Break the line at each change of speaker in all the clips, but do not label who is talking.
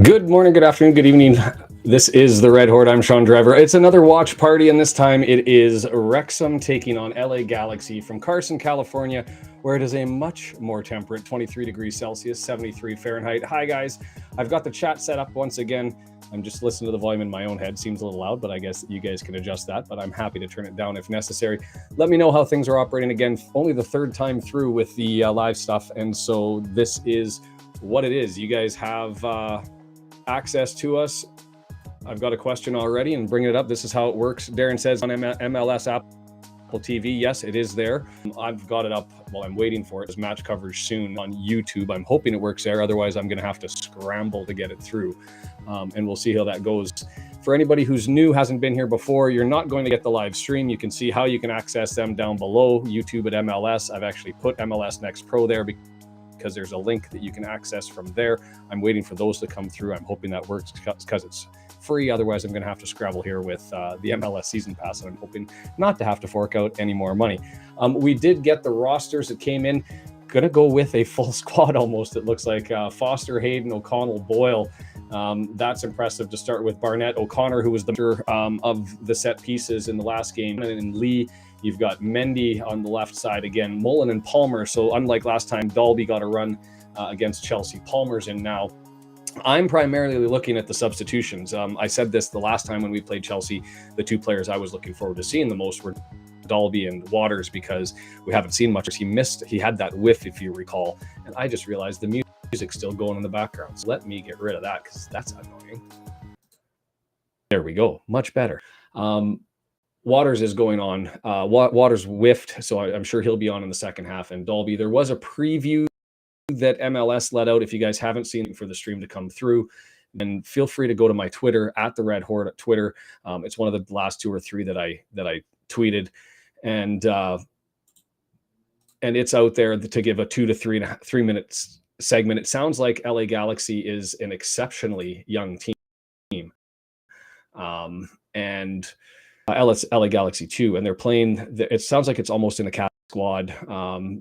Good morning, good afternoon, good evening. This is the Red Horde. I'm Sean Driver. It's another watch party, and this time it is Wrexham taking on LA Galaxy from Carson, California, where it is a much more temperate 23 degrees Celsius, 73 Fahrenheit. Hi, guys. I've got the chat set up once again. I'm just listening to the volume in my own head. Seems a little loud, but I guess you guys can adjust that, but I'm happy to turn it down if necessary. Let me know how things are operating. Again, only the third time through with the live stuff, and so this is what it is. You guys have access to us. I've got a question already and bringing it up. This is how it works. Darren says on MLS Apple TV. Yes, it is there. I've got it up. Well, I'm waiting for it. There's match coverage soon on YouTube. I'm hoping it works there. Otherwise, I'm going to have to scramble to get it through. And we'll see how that goes. For anybody who's new, hasn't been here before, you're not going to get the live stream. You can see how you can access them down below. YouTube at MLS. I've actually put MLS Next Pro there because there's a link that you can access from there. I'm waiting for those to come through. I'm hoping that works because it's free. Otherwise, I'm going to have to scrabble here with the MLS season pass, and I'm hoping not to have to fork out any more money. We did get the rosters that came in. Going to go with a full squad almost. It looks like Foster, Hayden, O'Connell, Boyle. That's impressive to start with. Barnett, O'Connor, who was the leader of the set pieces in the last game, and Lee. You've got Mendy on the left side again, Mullen and Palmer. So unlike last time, Dalby got a run against Chelsea. Palmer's in now. I'm primarily looking at the substitutions. I said this the last time when we played Chelsea. The two players I was looking forward to seeing the most were Dalby and Waters, because we haven't seen much. He had that whiff, if you recall. And I just realized the music's still going in the background. So let me get rid of that because that's annoying. There we go. Much better. Waters is going on. Waters whiffed, so I'm sure he'll be on in the second half. And Dalby, there was a preview that MLS let out. If you guys haven't seen it for the stream to come through, then feel free to go to my Twitter at the Red Horde at Twitter. It's one of the last two or three that I tweeted, and it's out there to give a 2 to 3 minutes segment. It sounds like LA Galaxy is an exceptionally young team, and LA Galaxy 2, and they're playing. It sounds like it's almost in a cat squad,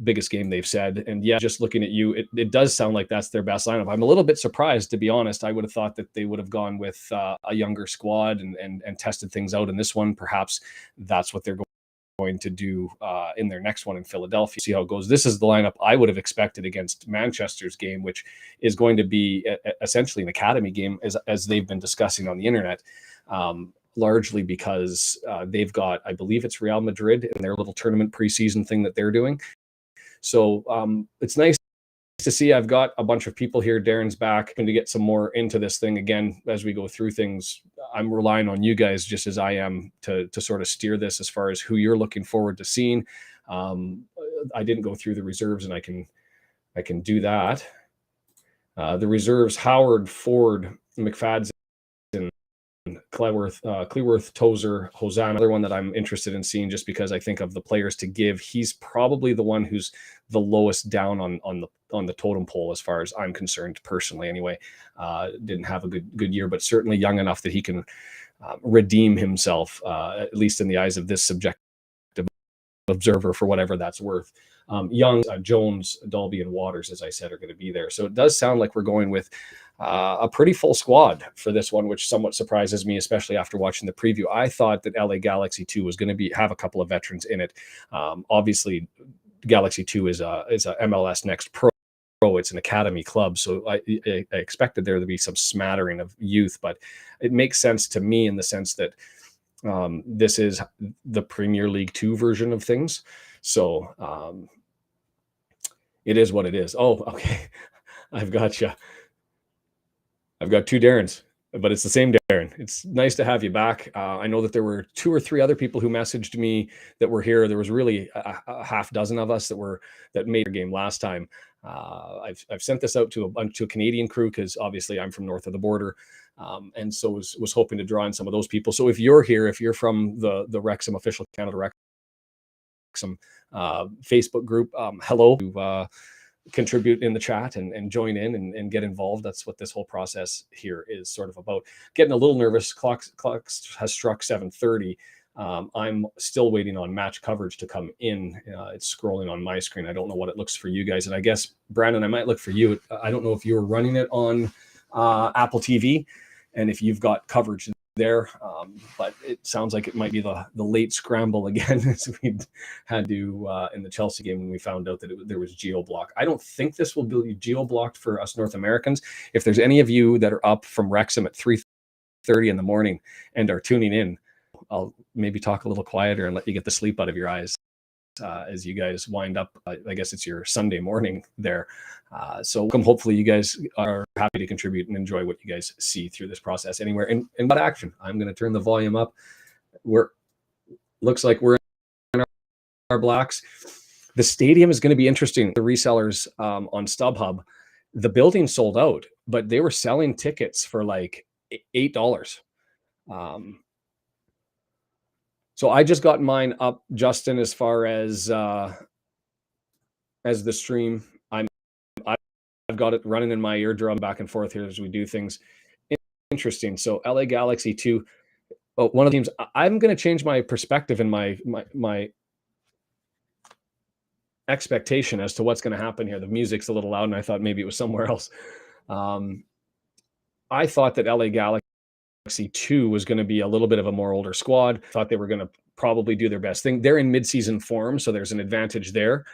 biggest game they've said. And yeah, just looking at you, it does sound like that's their best lineup. I'm a little bit surprised, to be honest. I would have thought that they would have gone with a younger squad and tested things out in this one. Perhaps that's what they're going to do in their next one in Philadelphia. See how it goes. This is the lineup I would have expected against Manchester's game, which is going to be essentially an academy game, as they've been discussing on the internet. Largely because they've got, I believe it's Real Madrid in their little tournament preseason thing that they're doing. So it's nice to see. I've got a bunch of people here. Darren's back, and to get some more into this thing again as we go through things. I'm relying on you guys just as I am to sort of steer this as far as who you're looking forward to seeing. I didn't go through the reserves, and I can do that. The reserves: Howard, Ford, McFadden, Cleworth, Tozer, Hosanna. Another one that I'm interested in seeing, just because I think of the players to give, he's probably the one who's the lowest down on the totem pole as far as I'm concerned, personally. Anyway, didn't have a good year, but certainly young enough that he can redeem himself, at least in the eyes of this subjective observer, for whatever that's worth. Young, Jones, Dalby, and Waters, as I said, are going to be there. So it does sound like we're going with a pretty full squad for this one, which somewhat surprises me, especially after watching the preview. I thought that LA Galaxy 2 was going to have a couple of veterans in it. Obviously, Galaxy 2 is a MLS Next Pro. It's an academy club, so I expected there to be some smattering of youth, but it makes sense to me in the sense that this is the Premier League 2 version of things. So it is what it is. Oh, okay. I've got you. I've got two Darrens, but it's the same Darren. It's nice to have you back. I know that there were 2 or 3 other people who messaged me that were here. There was really a half dozen of us that made a game last time. I've sent this out to a Canadian crew, because obviously I'm from north of the border, and so was hoping to draw in some of those people. So if you're here, if you're from the Wrexham official Canada Wrexham Facebook group, hello. Contribute in the chat and join in and get involved. That's what this whole process here is sort of about. Getting a little nervous. Clock has struck 7:30. I'm still waiting on match coverage to come in. It's scrolling on my screen. I don't know what it looks for you guys. And I guess, Brandon, I might look for you. I don't know if you were running it on Apple TV, and if you've got coverage there. But it sounds like it might be the late scramble again as we had to in the Chelsea game when we found out that there was geo block. I don't think this will be geo blocked for us North Americans. If there's any of you that are up from Wrexham at 3:30 in the morning and are tuning in, I'll maybe talk a little quieter and let you get the sleep out of your eyes as you guys wind up. I guess it's your Sunday morning there. So hopefully you guys are happy to contribute and enjoy what you guys see through this process anywhere. And what action? I'm going to turn the volume up. Looks like we're in our blacks. The stadium is going to be interesting. The resellers on StubHub, the building sold out, but they were selling tickets for like $8. So I just got mine up, Justin, as far as the stream. I've got it running in my eardrum back and forth here as we do things. Interesting. So LA Galaxy 2, one of the teams. I'm going to change my perspective and my expectation as to what's going to happen here. The music's a little loud, and I thought maybe it was somewhere else. I thought that LA Galaxy 2 was going to be a little bit of a more older squad. Thought they were going to probably do their best thing. They're in mid-season form, so there's an advantage there.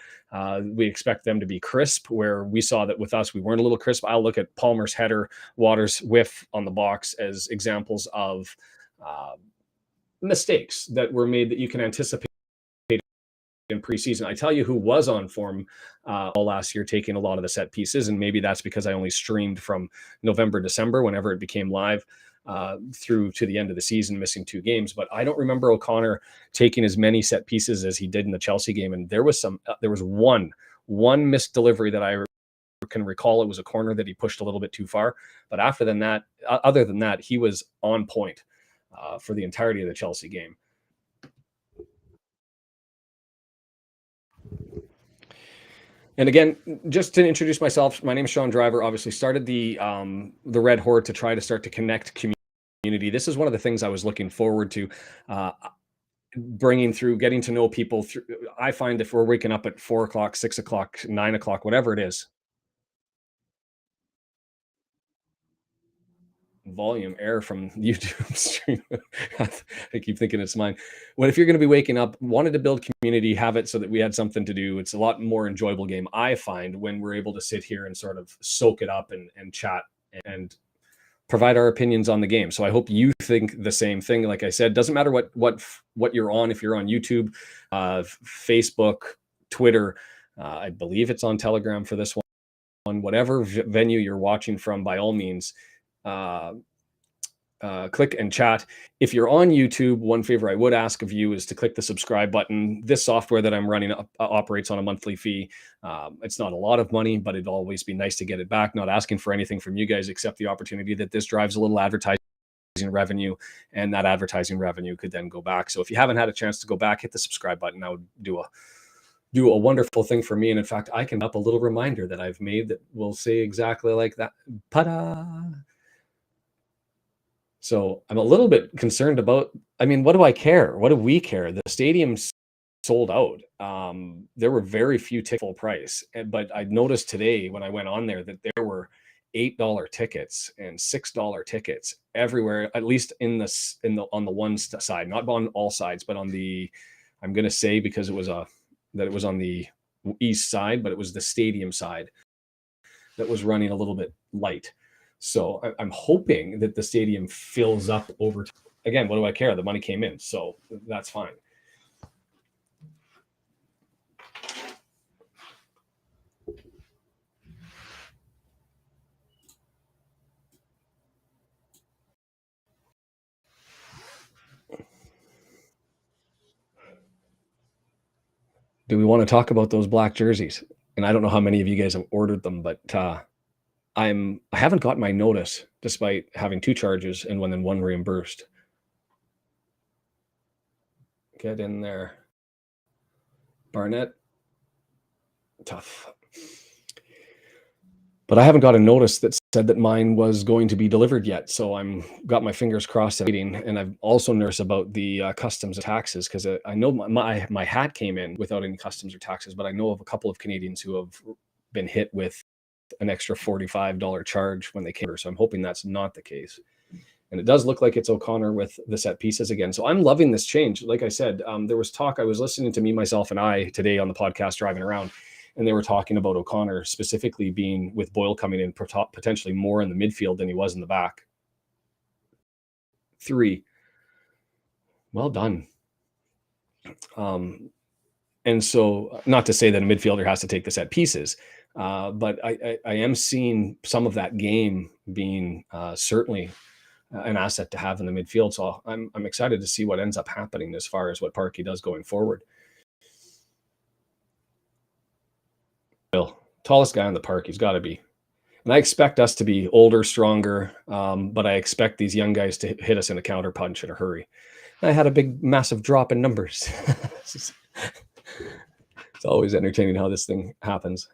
We expect them to be crisp, where we saw that with us, we weren't a little crisp. I'll look at Palmer's header, Waters' whiff on the box as examples of mistakes that were made that you can anticipate in preseason. I tell you who was on form all last year, taking a lot of the set pieces, and maybe that's because I only streamed from November, December, whenever it became live, through to the end of the season, missing 2 games. But I don't remember O'Connor taking as many set pieces as he did in the Chelsea game. And there was one missed delivery that I can recall. It was a corner that he pushed a little bit too far. But other than that, he was on point for the entirety of the Chelsea game. And again, just to introduce myself, my name is Sean Driver. Obviously, started the Red Horde to try to start to connect community. This is one of the things I was looking forward to, bringing through, getting to know people. I find if we're waking up at 4 o'clock, 6 o'clock, 9 o'clock, whatever it is, volume air from YouTube stream. I keep thinking it's mine. Well, if you're going to be waking up, wanted to build community, have it so that we had something to do. It's a lot more enjoyable game, I find, when we're able to sit here and sort of soak it up and chat and provide our opinions on the game. So I hope you think the same thing. Like I said, doesn't matter what you're on. If you're on YouTube, Facebook, Twitter, I believe it's on Telegram for this one. Whatever venue you're watching from, by all means, click and chat. If you're on YouTube, one favor I would ask of you is to click the subscribe button. This software that I'm running operates on a monthly fee. It's not a lot of money, but it'd always be nice to get it back. Not asking for anything from you guys except the opportunity that this drives a little advertising revenue, and that advertising revenue could then go back. So if you haven't had a chance to go back, hit the subscribe button. That would do a wonderful thing for me. And in fact, I can up a little reminder that I've made that will say exactly like that. Ta-da! So I'm a little bit concerned about, what do I care? What do we care? The stadium's sold out. There were very few tickets full price, but I noticed today when I went on there that there were $8 tickets and $6 tickets everywhere, at least on the one side, not on all sides, but on the, I'm going to say, because it was on the east side, but it was the stadium side that was running a little bit light. So I'm hoping that the stadium fills up over time. Again, what do I care? The money came in, so that's fine. Do we want to talk about those black jerseys? And I don't know how many of you guys have ordered them, but I haven't gotten my notice despite having 2 charges and one reimbursed. Get in there. Barnett. Tough. But I haven't got a notice that said that mine was going to be delivered yet. So I'm got my fingers crossed and waiting. And I've also nervous about the customs and taxes, because I know my hat came in without any customs or taxes, but I know of a couple of Canadians who have been hit with an extra $45 charge when they came. So I'm hoping that's not the case. And it does look like it's O'Connor with the set pieces again. So I'm loving this change. Like I said, there was talk. I was listening to Me, Myself, and I today on the podcast driving around, and they were talking about O'Connor specifically being with Boyle coming in potentially more in the midfield than he was in the back. 3. Well done. And so, not to say that a midfielder has to take the set pieces, but I am seeing some of that game being certainly an asset to have in the midfield. So I'm excited to see what ends up happening as far as what Parkey does going forward. Bill, tallest guy on the park, he's got to be. And I expect us to be older, stronger, but I expect these young guys to hit us in a counter punch in a hurry. I had a big, massive drop in numbers. It's always entertaining how this thing happens.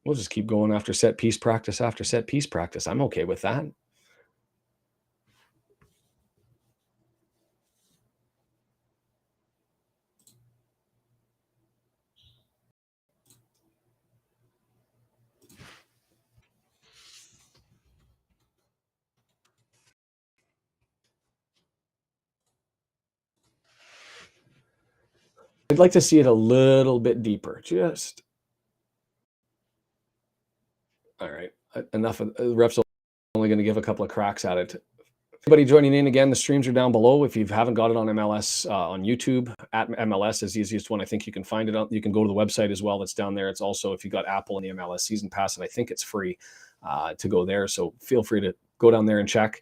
We'll just keep going after set piece practice after set piece practice. I'm okay with that. I'd like to see it a little bit deeper. Just all right. Enough of reps. Only going to give a couple of cracks at it. Everybody joining in again, the streams are down below. If you haven't got it on MLS on YouTube, at MLS is the easiest one. I think you can find it on. You can go to the website as well. That's down there. It's also, if you got Apple and the MLS season pass, and I think it's free to go there. So feel free to go down there and check.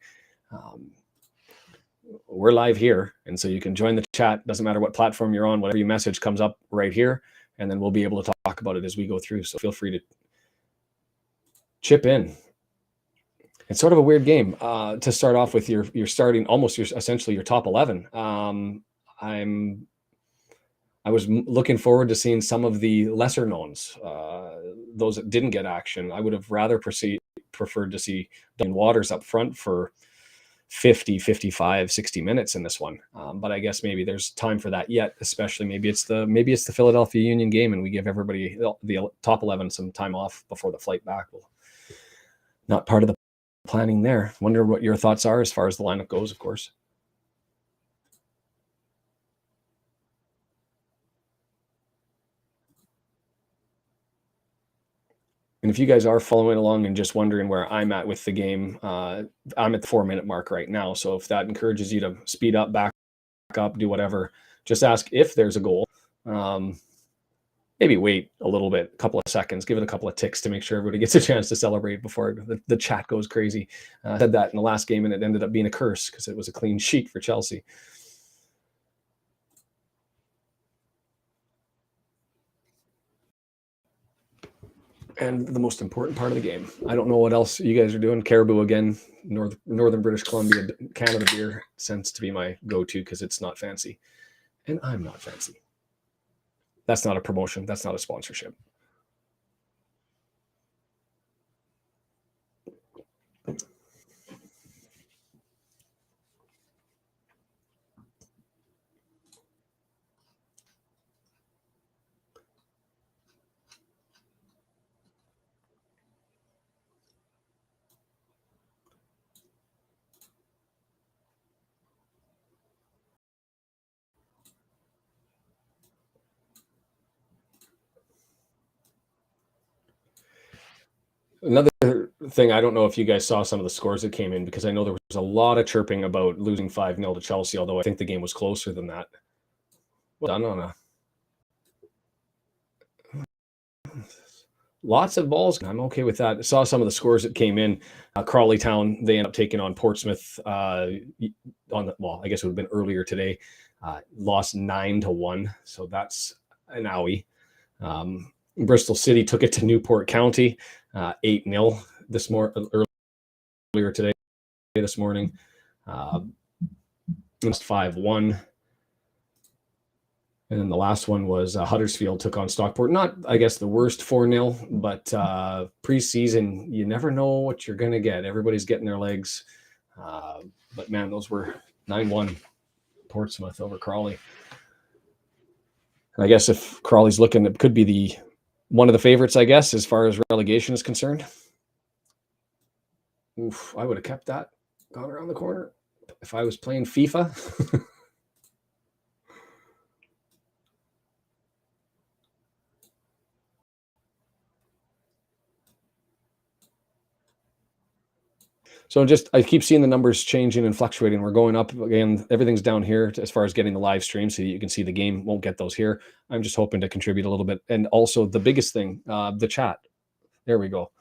We're live here, and so you can join the chat. Doesn't matter what platform you're on, whatever your message comes up right here, and then we'll be able to talk about it as we go through. So feel free to chip in. It's sort of a weird game to start off with. You're starting almost essentially your top 11. I was looking forward to seeing some of the lesser knowns, those that didn't get action. I would have rather preferred to see Don Waters up front for 50, 55, 60 minutes in this one. But I guess maybe there's time for that yet, especially maybe it's the Philadelphia Union game and we give everybody the top 11 some time off before the flight back. Well, not part of the planning there. Wonder what your thoughts are as far as the lineup goes, of course. And if you guys are following along and just wondering where I'm at with the game, I'm at the 4-minute mark right now. So if that encourages you to speed up, back up, do whatever, just ask if there's a goal. Maybe wait a little bit, a couple of seconds, give it a couple of ticks to make sure everybody gets a chance to celebrate before the chat goes crazy. I said that in the last game and it ended up being a curse because it was a clean sheet for Chelsea. And the most important part of the game. I don't know what else you guys are doing. Caribou again, Northern British Columbia Canada beer tends to be my go-to because it's not fancy. And I'm not fancy. That's not a promotion. That's not a sponsorship. Another thing, I don't know if you guys saw some of the scores that came in because I know there was a lot of chirping about losing 5-0 to Chelsea, although I think the game was closer than that. Well done on lots of balls. I'm okay with that. I saw some of the scores that came in. Crawley Town, they end up taking on Portsmouth I guess it would have been earlier today. Lost 9-1, so that's an owie. Bristol City took it to Newport County, 8-0 earlier today, this morning. It's 5-1. And then the last one was Huddersfield took on Stockport. Not, I guess, the worst 4-0, but preseason, you never know what you're going to get. Everybody's getting their legs. But, man, those were 9-1. Portsmouth over Crawley. And I guess if Crawley's looking, it could be one of the favorites, I guess, as far as relegation is concerned. Oof, I would have kept that, gone around the corner if I was playing FIFA. So I keep seeing the numbers changing and fluctuating. We're going up again. Everything's down here as far as getting the live stream, so you can see the game. Won't get those here. I'm just hoping to contribute a little bit. And also the biggest thing, the chat. There we go.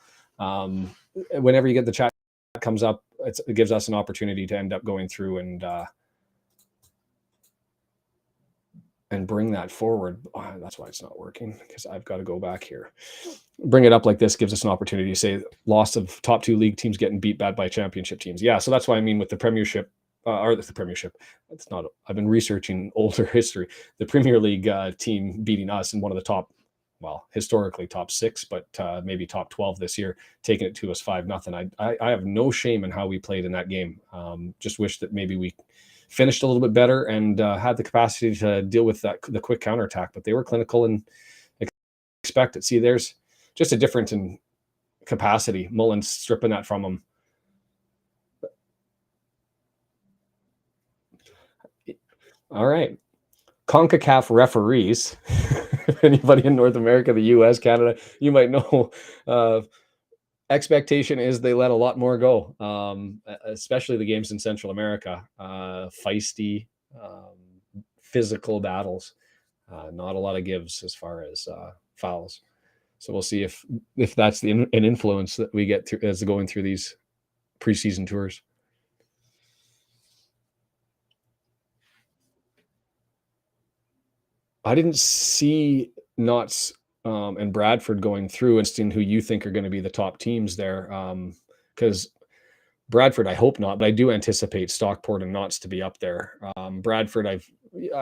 Whenever you get the chat comes up, it gives us an opportunity to end up going through and bring that forward. Oh, that's why it's not working, because I've got to go back here. Bring it up like this gives us an opportunity to say loss of top 2 league teams getting beat bad by championship teams. Yeah, so that's why I mean with the Premiership, or the Premiership, it's not. I've been researching older history. The Premier League team beating us in one of the top, well, historically top 6, but maybe top 12 this year, taking it to us 5-0. I have no shame in how we played in that game. Just wish that maybe we finished a little bit better and had the capacity to deal with the quick counterattack, but they were clinical and expected. See, there's just a difference in capacity. Mullins stripping that from him. All right. CONCACAF referees, anybody in North America, the US, Canada, you might know, expectation is they let a lot more go, especially the games in Central America. Feisty, physical battles, not a lot of gives as far as fouls. So we'll see if that's an influence that we get through as going through these preseason tours. I didn't see Notts and Bradford going through, and who you think are going to be the top teams there. Because Bradford, I hope not, but I do anticipate Stockport and Notts to be up there. Bradford, I've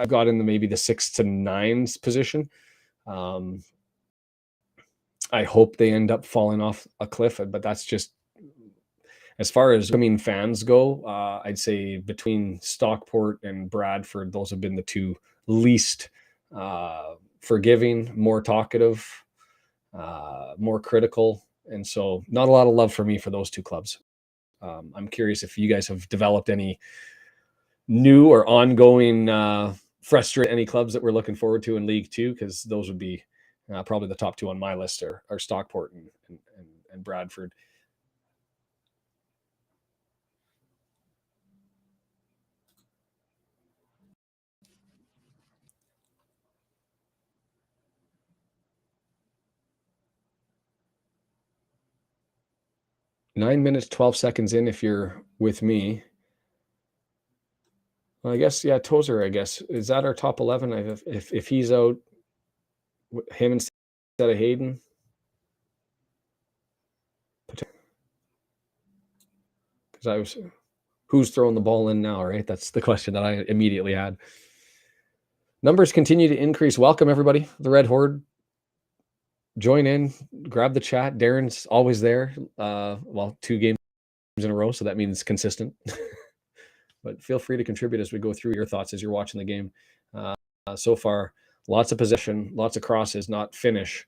got in maybe the 6 to 9 position. I hope they end up falling off a cliff, but that's just as far as fans go. I'd say between Stockport and Bradford, those have been the 2 least forgiving, more talkative, more critical, and so not a lot of love for me for those 2 clubs. I'm curious if you guys have developed any new or ongoing frustrate any clubs that we're looking forward to in League 2, because those would be probably the top 2 on my list are Stockport and Bradford. Nine minutes, 12 seconds in if you're with me. Well, I guess, yeah, Tozer, I guess. Is that our top 11? If he's out, him instead of Hayden? Because who's throwing the ball in now, right? That's the question that I immediately had. Numbers continue to increase. Welcome, everybody. The Red Horde. Join in, grab the chat. Darren's always there. 2 games in a row, so that means consistent. But feel free to contribute as we go through your thoughts as you're watching the game. So far, lots of possession, lots of crosses, not finish.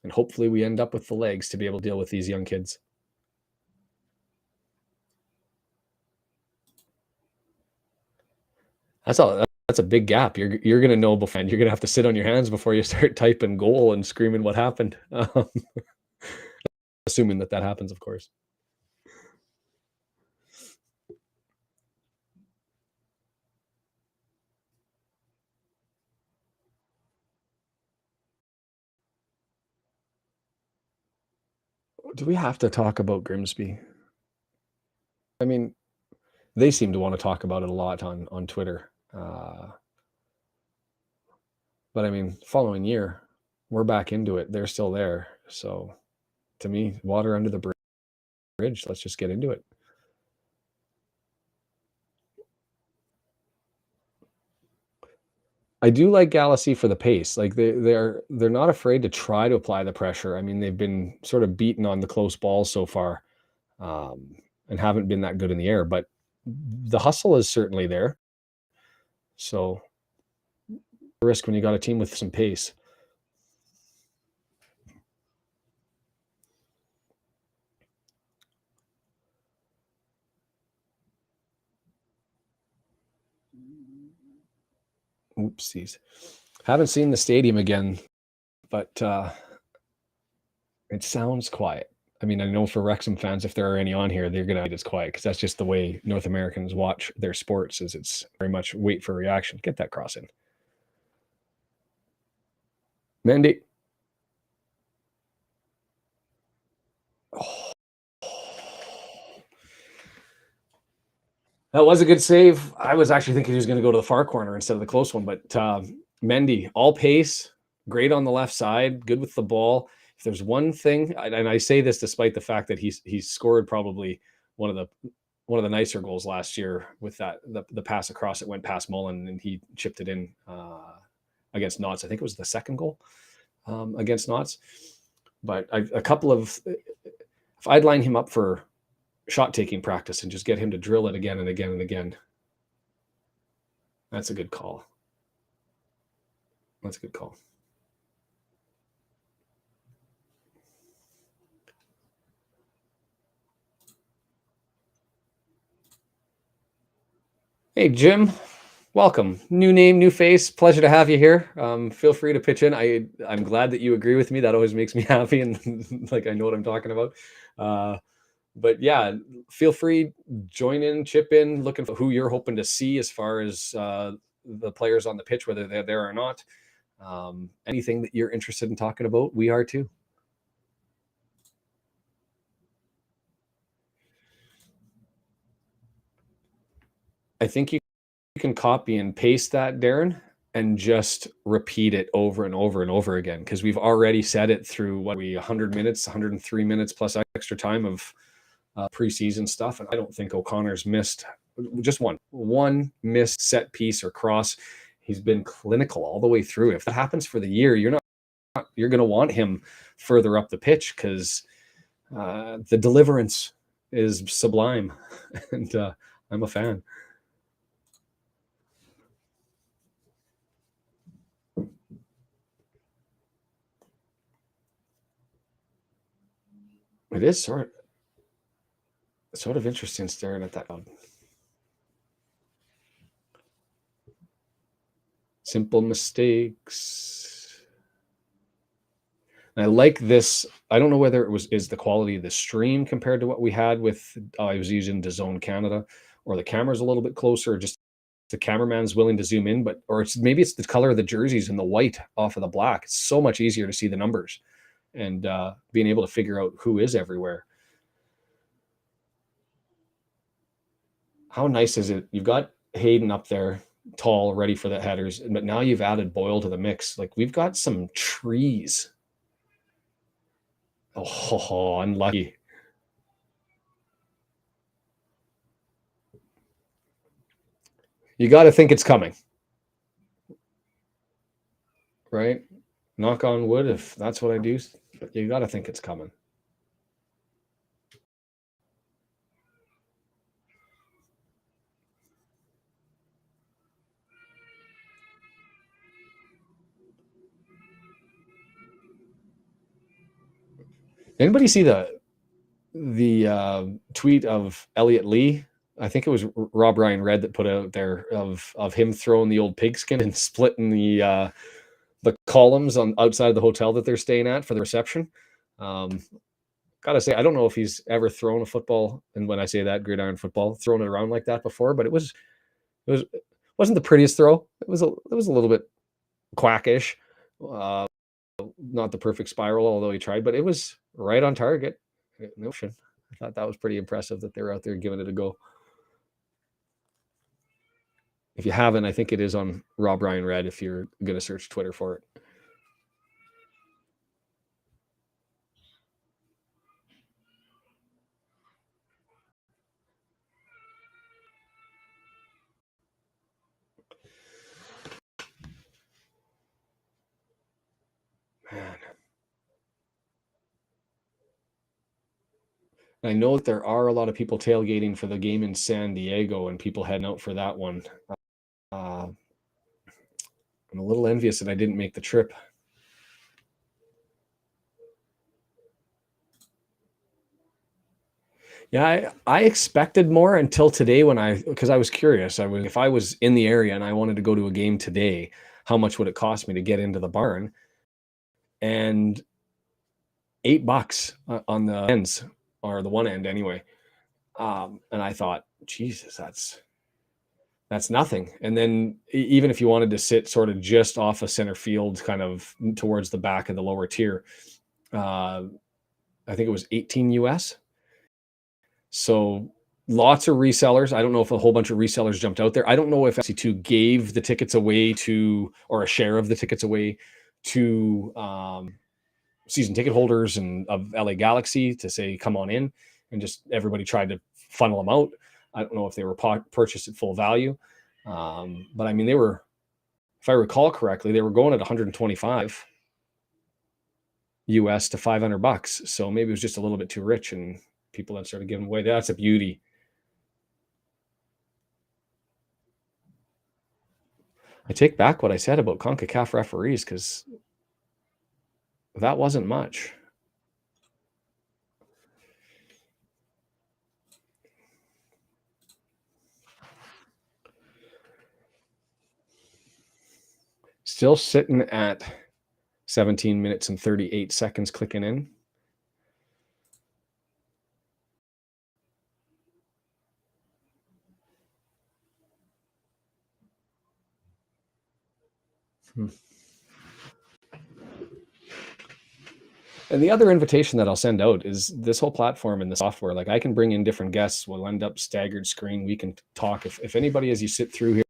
And hopefully we end up with the legs to be able to deal with these young kids. That's a big gap. You're going to know before, and you're going to have to sit on your hands before you start typing goal and screaming what happened. Assuming that happens, of course. Do we have to talk about Grimsby? I mean, they seem to want to talk about it a lot on Twitter. But I mean, following year, we're back into it. They're still there. So to me, water under the bridge. Let's just get into it. I do like Galassi for the pace. Like they're not afraid to try to apply the pressure. I mean, they've been sort of beaten on the close balls so far, and haven't been that good in the air. But the hustle is certainly there. So risk when you got a team with some pace. Oopsies. Haven't seen the stadium again, but it sounds quiet. I mean, I know for Wrexham fans, if there are any on here, they're gonna it's quiet because that's just the way North Americans watch their sports. Is it's very much wait for reaction. Get that cross in, Mandy. Oh, that was a good save. I was actually thinking he was going to go to the far corner instead of the close one, but Mendy, all pace, great on the left side, good with the ball. If there's one thing, and I say this despite the fact that he's scored probably one of the one of the nicer goals last year with that the pass across it went past Mullen and he chipped it in against Notts. I think it was the second goal against Notts. But a couple of if I'd line him up for shot taking practice and just get him to drill it again and again and again, that's a good call. That's a good call. Hey, Jim. Welcome. New name, new face. Pleasure to have you here. Feel free to pitch in. I'm glad that you agree with me. That always makes me happy and like I know what I'm talking about. But yeah, feel free, join in, chip in, looking for who you're hoping to see as far as the players on the pitch, whether they're there or not. Anything that you're interested in talking about, we are too. I think you can copy and paste that, Darren, and just repeat it over and over and over again because we've already said it through what 100 minutes, 103 minutes plus extra time of preseason stuff, and I don't think O'Connor's missed just one missed set piece or cross. He's been clinical all the way through. If that happens for the year, you're going to want him further up the pitch because the deliverance is sublime, and I'm a fan. It is sort of interesting staring at that. Simple mistakes. And I like this. I don't know whether is the quality of the stream compared to what we had with I was using DAZN Canada, or the camera's a little bit closer, or just the cameraman's willing to zoom in, but or maybe it's the color of the jerseys and the white off of the black. It's so much easier to see the numbers and being able to figure out who is everywhere. How nice is it? You've got Hayden up there, tall, ready for the headers, but now you've added Boyle to the mix. Like we've got some trees. Oh, unlucky. You got to think it's coming, right? Knock on wood, if that's what I do, but you got to think it's coming. Anybody see the tweet of Elliot Lee? I think it was Rob Ryan Red that put out there of him throwing the old pigskin and splitting the columns on outside of the hotel that they're staying at for the reception. Gotta say, I don't know if he's ever thrown a football, and when I say that, gridiron football, thrown it around like that before, but it wasn't the prettiest throw. It was a little bit quackish. Uh, Not the perfect spiral, although he tried, but it was right on target. No shit. I thought that was pretty impressive that they were out there giving it a go. If you haven't, I think it is on Rob Ryan Red if you're going to search Twitter for it. Man. I know that there are a lot of people tailgating for the game in San Diego and people heading out for that one. Uh, I'm a little envious that I didn't make the trip. Yeah, I expected more until today because I was curious. If I was in the area and I wanted to go to a game today, how much would it cost me to get into the barn? And $8 on the ends, or the one end anyway. And I thought, Jesus, that's nothing. And then even if you wanted to sit sort of just off of center field, kind of towards the back of the lower tier, uh, I think it was 18 US. So lots of resellers. I don't know if a whole bunch of resellers jumped out there. I don't know if FC2 gave the tickets away or a share of the tickets away to season ticket holders and of LA Galaxy to say, come on in, and just everybody tried to funnel them out. I don't know if they were purchased at full value. But I mean, if I recall correctly, they were going at 125 US to $500. So maybe it was just a little bit too rich and people that started giving away. That's a beauty. I take back what I said about CONCACAF referees, because that wasn't much. Still sitting at 17 minutes and 38 seconds clicking in. And the other invitation that I'll send out is this whole platform and the software. Like, I can bring in different guests. We'll end up staggered screen. We can talk. If anybody, as you sit through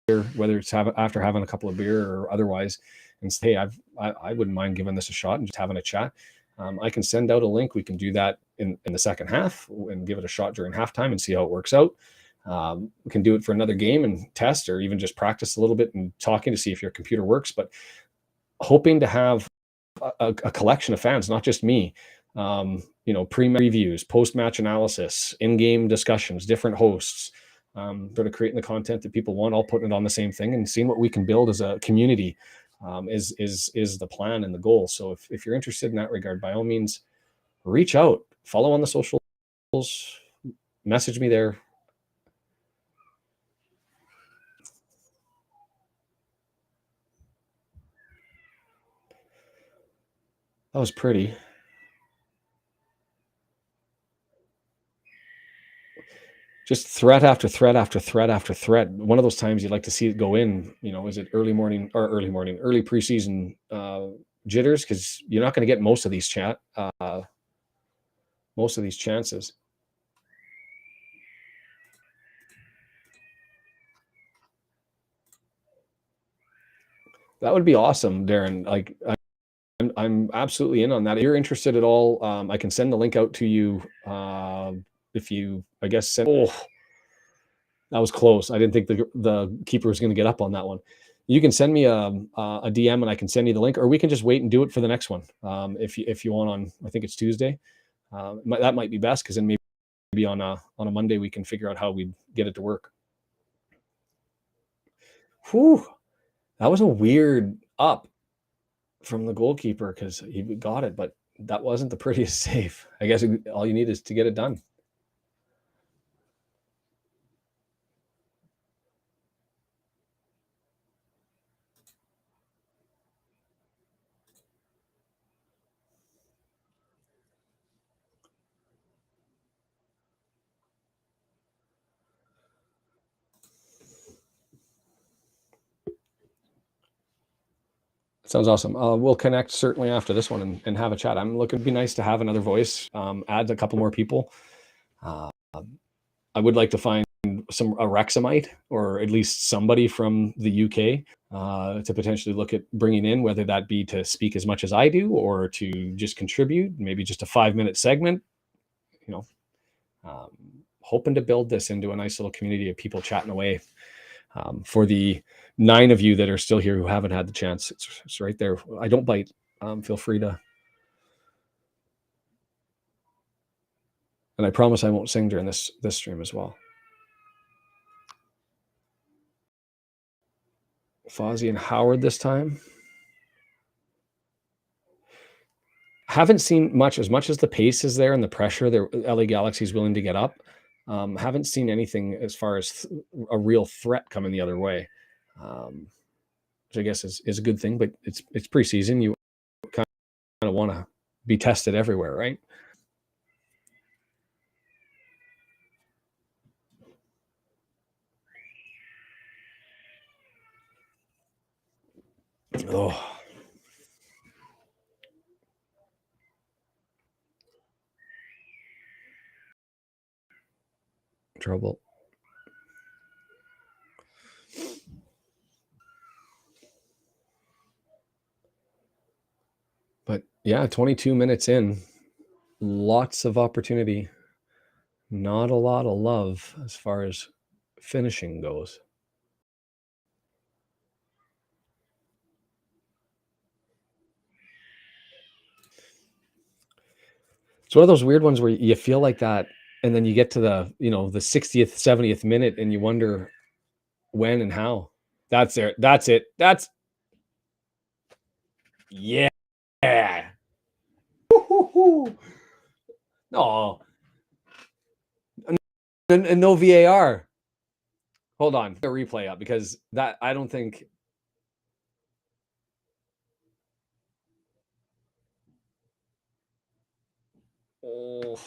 here, whether it's after having a couple of beer or otherwise, and say, hey, I wouldn't mind giving this a shot and just having a chat. I can send out a link. We can do that in the second half and give it a shot during halftime and see how it works out. We can do it for another game and test, or even just practice a little bit and talking to see if your computer works. But hoping to have a collection of fans, not just me. Pre-reviews, post-match analysis, in-game discussions, different hosts, sort of creating the content that people want, all putting it on the same thing, and seeing what we can build as a community is the plan and the goal. So if you're interested in that regard, by all means, reach out, follow on the socials, message me there. That was pretty. Just threat after threat after threat after threat. One of those times you'd like to see it go in. Is it early preseason jitters? Because you're not going to get most of these chances. That would be awesome, Darren. Like, I'm absolutely in on that. If you're interested at all, I can send the link out to you. If you, I guess, that was close. I didn't think the keeper was going to get up on that one. You can send me a DM and I can send you the link, or we can just wait and do it for the next one. If you want on, I think it's Tuesday. That might be best, because then maybe on a Monday we can figure out how we get it to work. Whew, that was a weird up from the goalkeeper, because he got it, but that wasn't the prettiest save. I guess all you need is to get it done. Sounds awesome. We'll connect certainly after this one and have a chat. It'd be nice to have another voice, add a couple more people. I would like to find a Wrexhamite, or at least somebody from the UK, to potentially look at bringing in, whether that be to speak as much as I do or to just contribute, maybe just a 5-minute segment. Hoping to build this into a nice little community of people chatting away. For the 9 of you that are still here who haven't had the chance, it's right there. I don't bite. Feel free to. And I promise I won't sing during this stream as well. Fozzie and Howard this time. Haven't seen much as the pace is there and the pressure that LA Galaxy is willing to get up. Haven't seen anything as far as a real threat coming the other way, which I guess is a good thing. But it's preseason. You kind of want to be tested everywhere, right? Oh, trouble. But yeah, 22 minutes in, lots of opportunity. Not a lot of love as far as finishing goes. It's one of those weird ones where you feel like that, and then you get to the 60th, 70th minute, and you wonder when and how. That's it. That's yeah. No, and no VAR. Hold on, a replay up because that I don't think. Oh.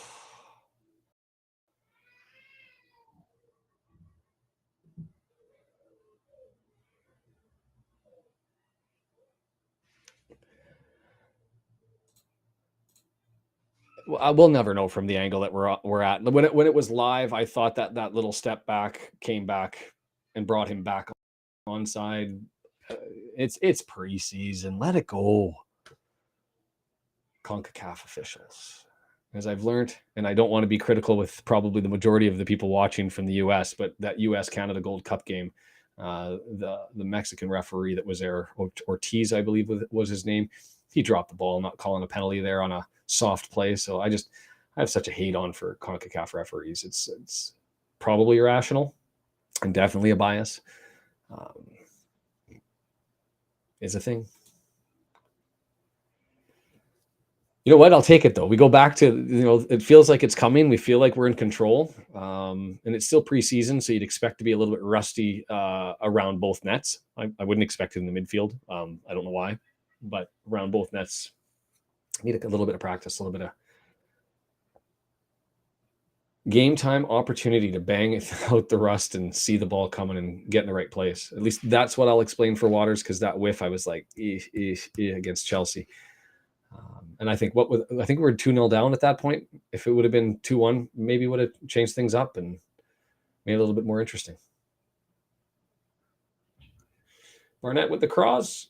We'll never know from the angle that we're at. When it was live, I thought that little step back came back and brought him back onside. It's preseason. Let it go. CONCACAF officials. As I've learned, and I don't want to be critical with probably the majority of the people watching from the US, but that US Canada Gold Cup game, the Mexican referee that was there, Ortiz, I believe was his name, he dropped the ball, not calling a penalty there on a soft play. So I have such a hate on for CONCACAF referees. It's probably irrational and definitely a bias. Is a thing. You know what? I'll take it though. We go back to, it feels like it's coming. We feel like we're in control. And it's still preseason, so you'd expect to be a little bit rusty around both nets. I wouldn't expect it in the midfield. I don't know why, but around both nets, need a little bit of practice, a little bit of game time opportunity to bang out the rust and see the ball coming and get in the right place. At least that's what I'll explain for Waters, because that whiff, I was like, against Chelsea. And I think we're 2-0 down at that point. If it would have been 2-1, maybe would have changed things up and made it a little bit more interesting. Barnett with the cross.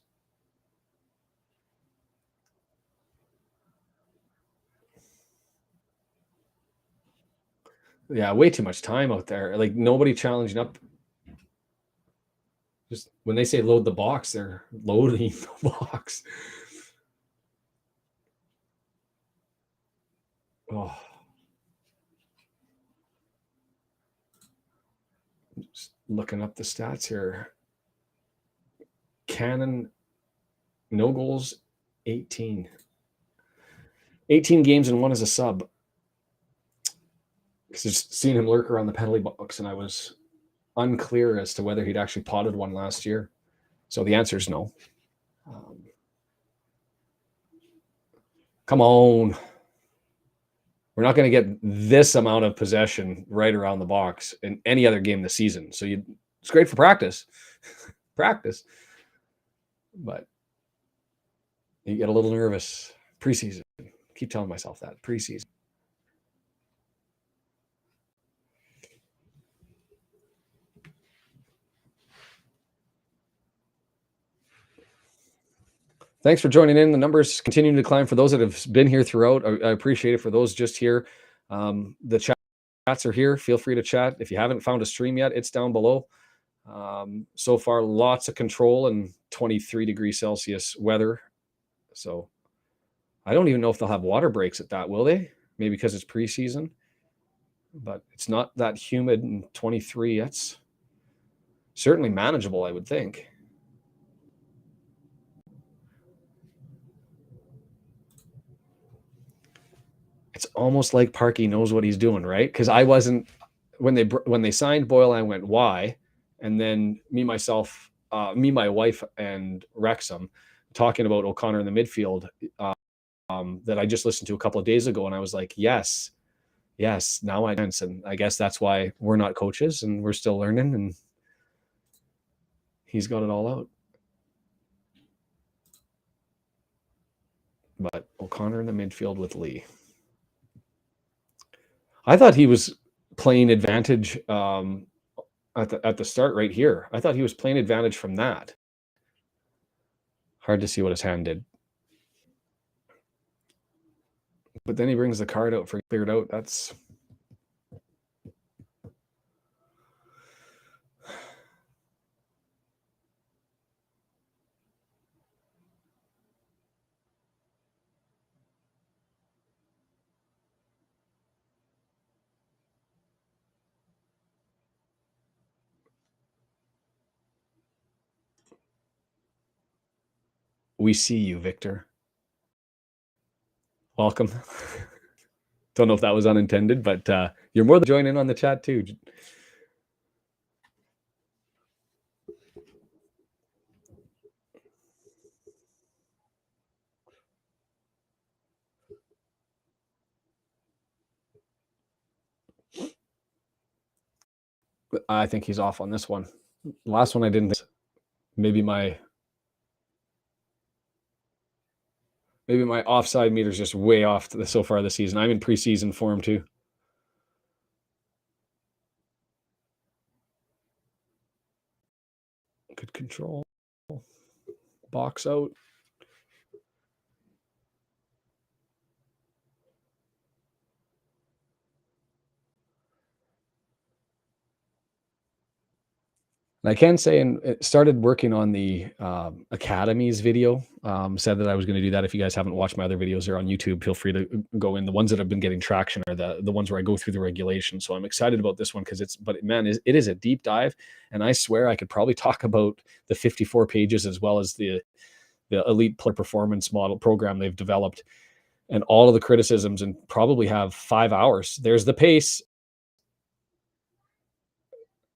Yeah, way too much time out there. Like nobody challenging up. Just when they say load the box, they're loading the box. Oh. Just looking up the stats here. Cannon, no goals, 18. 18 games and one as a sub. Because just seeing him lurk around the penalty box, and I was unclear as to whether he'd actually potted one last year. So the answer is no. Come on. We're not going to get this amount of possession right around the box in any other game this season. So it's great for practice. Practice. But you get a little nervous. Preseason. Keep telling myself that. Preseason. Thanks for joining in. The numbers continue to climb for those that have been here throughout. I appreciate it. For those just here, the chats are here. Feel free to chat. If you haven't found a stream yet, it's down below. So far, lots of control and 23 degrees Celsius weather. So I don't even know if they'll have water breaks at that, will they? Maybe because it's preseason. but it's not that humid in 23. That's certainly manageable, I would think. It's almost like Parky knows what he's doing, right? Because I wasn't when they signed Boyle. I went, why? And then me, my wife, and Wrexham talking about O'Connor in the midfield that I just listened to a couple of days ago, and I was like, yes, now I sense, and I guess that's why we're not coaches and we're still learning, and he's got it all out. But O'Connor in the midfield with Lee. I thought he was playing advantage at the start right here. I thought he was playing advantage from that. Hard to see what his hand did. But then he brings the card out for cleared out. That's we see you, Victor. Welcome. Don't know if that was unintended, but you're more than join in on the chat too. I think he's off on this one. Last one I didn't think. Maybe my offside meter is just way off so far this season. I'm in preseason form too. Good control. Box out. And I can say, and it started working on the academies video. Said that I was going to do that. If you guys haven't watched my other videos, they're on YouTube. Feel free to go in. The ones that have been getting traction are the ones where I go through the regulations. So I'm excited about this one because it is a deep dive, and I swear I could probably talk about the 54 pages as well as the elite player performance model program they've developed, and all of the criticisms, and probably have 5 hours. There's the pace.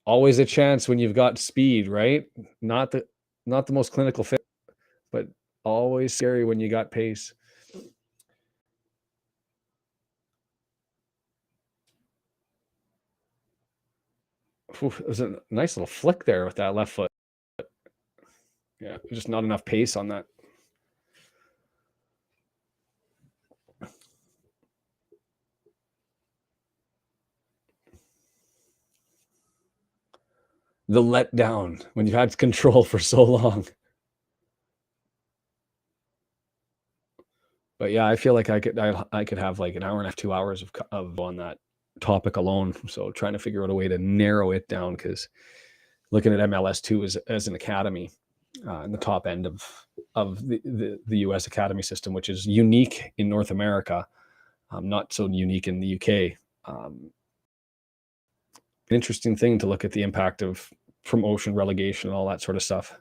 Always a chance when you've got speed, right? Not the most clinical fit, but always scary when you got pace. It was a nice little flick there with that left foot. Yeah, just not enough pace on that. The letdown when you've had control for so long. But yeah, I feel like I could have like an hour and a half, 2 hours of on that topic alone. So trying to figure out a way to narrow it down, because looking at MLS2 as an academy in the top end of the US academy system, which is unique in North America, not so unique in the UK. An interesting thing to look at the impact of promotion, relegation, and all that sort of stuff.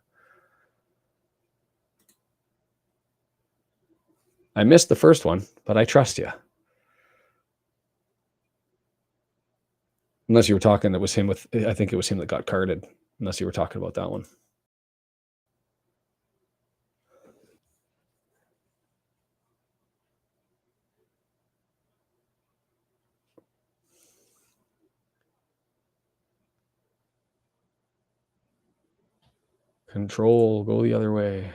I missed the first one, but I trust you. Unless you were talking, that was him with, I think it was him that got carded. Unless you were talking about that one. Control, go the other way.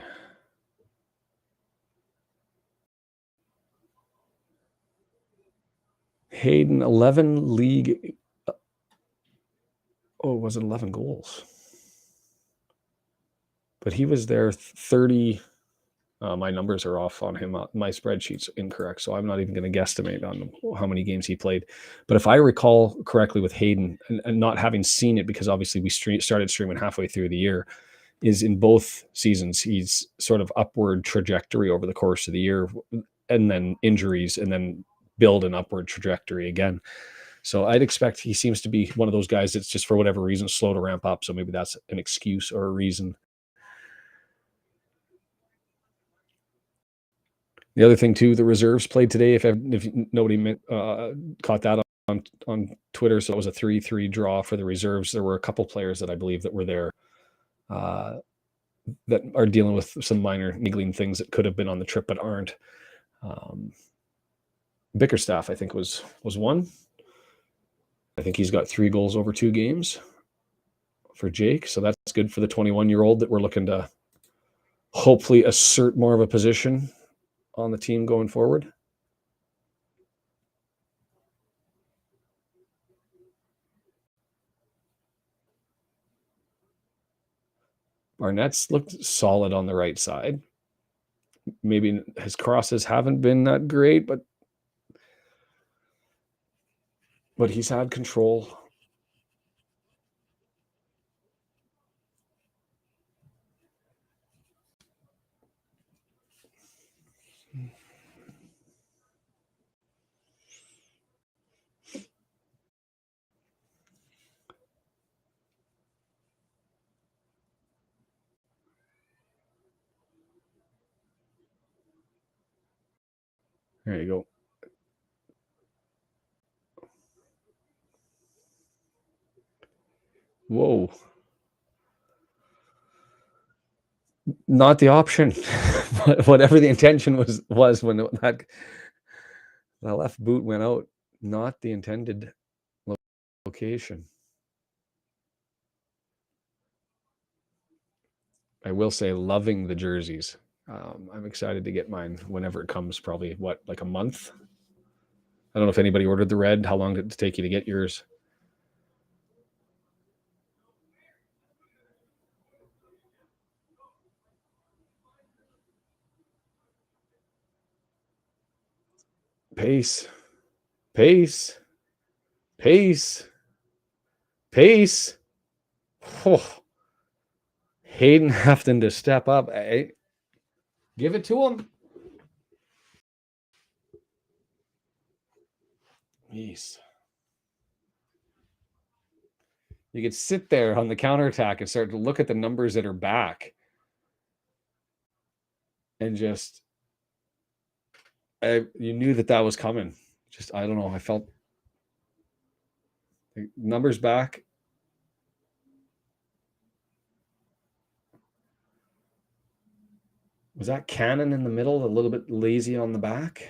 Hayden, 11 league. Oh, was it 11 goals? But he was there 30. My numbers are off on him. My spreadsheet's incorrect, so I'm not even going to guesstimate on how many games he played. But if I recall correctly with Hayden, and not having seen it, because obviously we started streaming halfway through the year, is in both seasons he's sort of upward trajectory over the course of the year, and then injuries, and then build an upward trajectory again. So I'd expect he seems to be one of those guys that's just for whatever reason slow to ramp up. So maybe that's an excuse or a reason. The other thing too, the reserves played today. If nobody caught that on Twitter, so it was a 3-3 draw for the reserves. There were a couple players that I believe that were there uh, that are dealing with some minor niggling things that could have been on the trip but aren't. Bickerstaff, I think, was one. I think he's got 3 goals over 2 games for Jake, so that's good for the 21-year-old that we're looking to hopefully assert more of a position on the team going forward. Barnett's looked solid on the right side. Maybe his crosses haven't been that great, but he's had control. There you go. Whoa. Not the option. Whatever the intention was when that left boot went out, not the intended location. I will say, loving the jerseys. I'm excited to get mine whenever it comes. Probably like a month. I don't know if anybody ordered the red. How long did it take you to get yours? Pace, pace, pace, pace. Oh, Hayden having to step up. Hey, give it to him. Jeez. You could sit there on the counterattack and start to look at the numbers that are back and just, you knew that was coming. Just, I don't know. I felt numbers back. Was that Cannon in the middle, a little bit lazy on the back?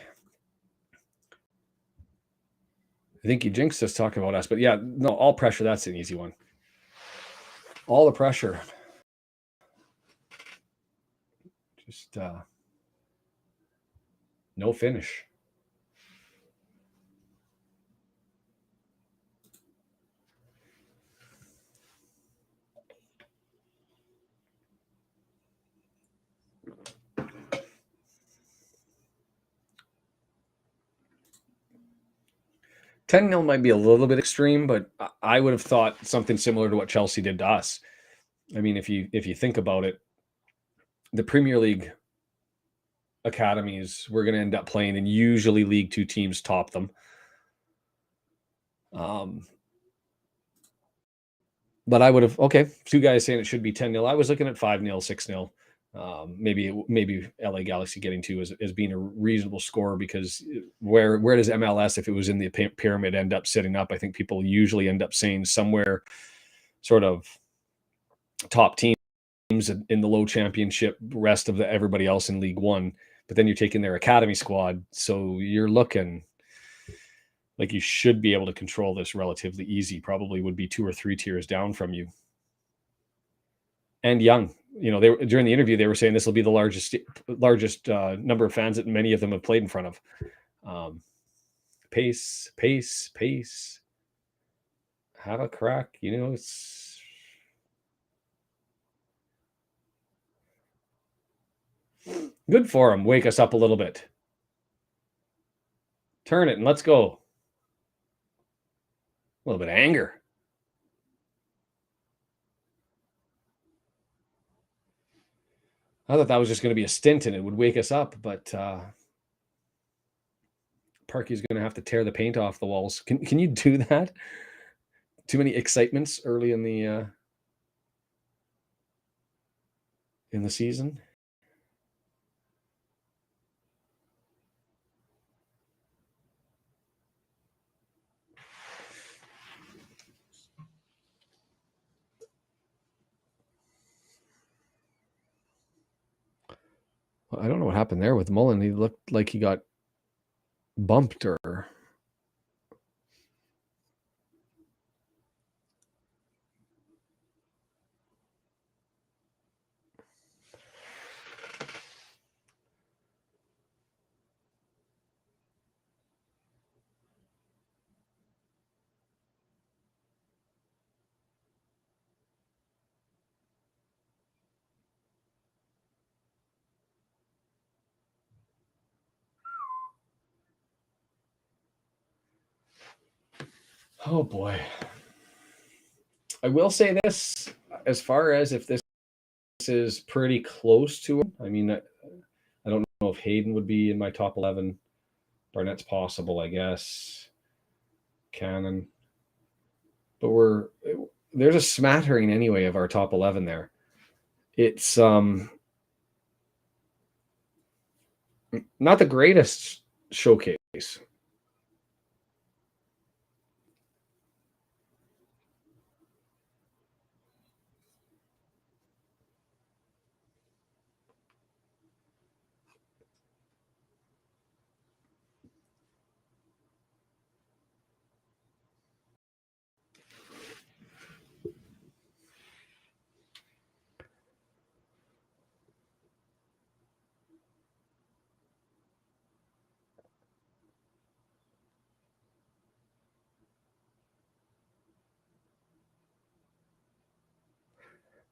I think you jinxed us talking about us, but yeah, no, all pressure. That's an easy one. All the pressure. Just no finish. $10-0 might be a little bit extreme, but I would have thought something similar to what Chelsea did to us. I mean, if you think about it, the Premier League academies we're going to end up playing, and usually League Two teams top them. But I would have, okay, 2 guys saying it should be 10-0. I was looking at 5-0, 6-0. Maybe LA Galaxy getting 2 as being a reasonable score, because where does MLS, if it was in the pyramid, end up sitting up? I think people usually end up saying somewhere sort of top teams in the low championship, rest of everybody else in League One. But then you're taking their academy squad, so you're looking like you should be able to control this relatively easy. Probably would be 2 or 3 tiers down from you. And young, during the interview they were saying this will be the largest number of fans that many of them have played in front of. Pace. Have a crack. It's good for him. Wake us up a little bit. Turn it and let's go. A little bit of anger. I thought that was just going to be a stint and it would wake us up, but Parky's going to have to tear the paint off the walls. Can you do that? Too many excitements early in the season. Well, I don't know what happened there with Mullen. He looked like he got bumped or. Oh boy. I will say this, as far as if this is pretty close to it. I mean, I don't know if Hayden would be in my top 11. Barnett's possible, I guess. Cannon. But there's a smattering anyway of our top 11 there. It's not the greatest showcase.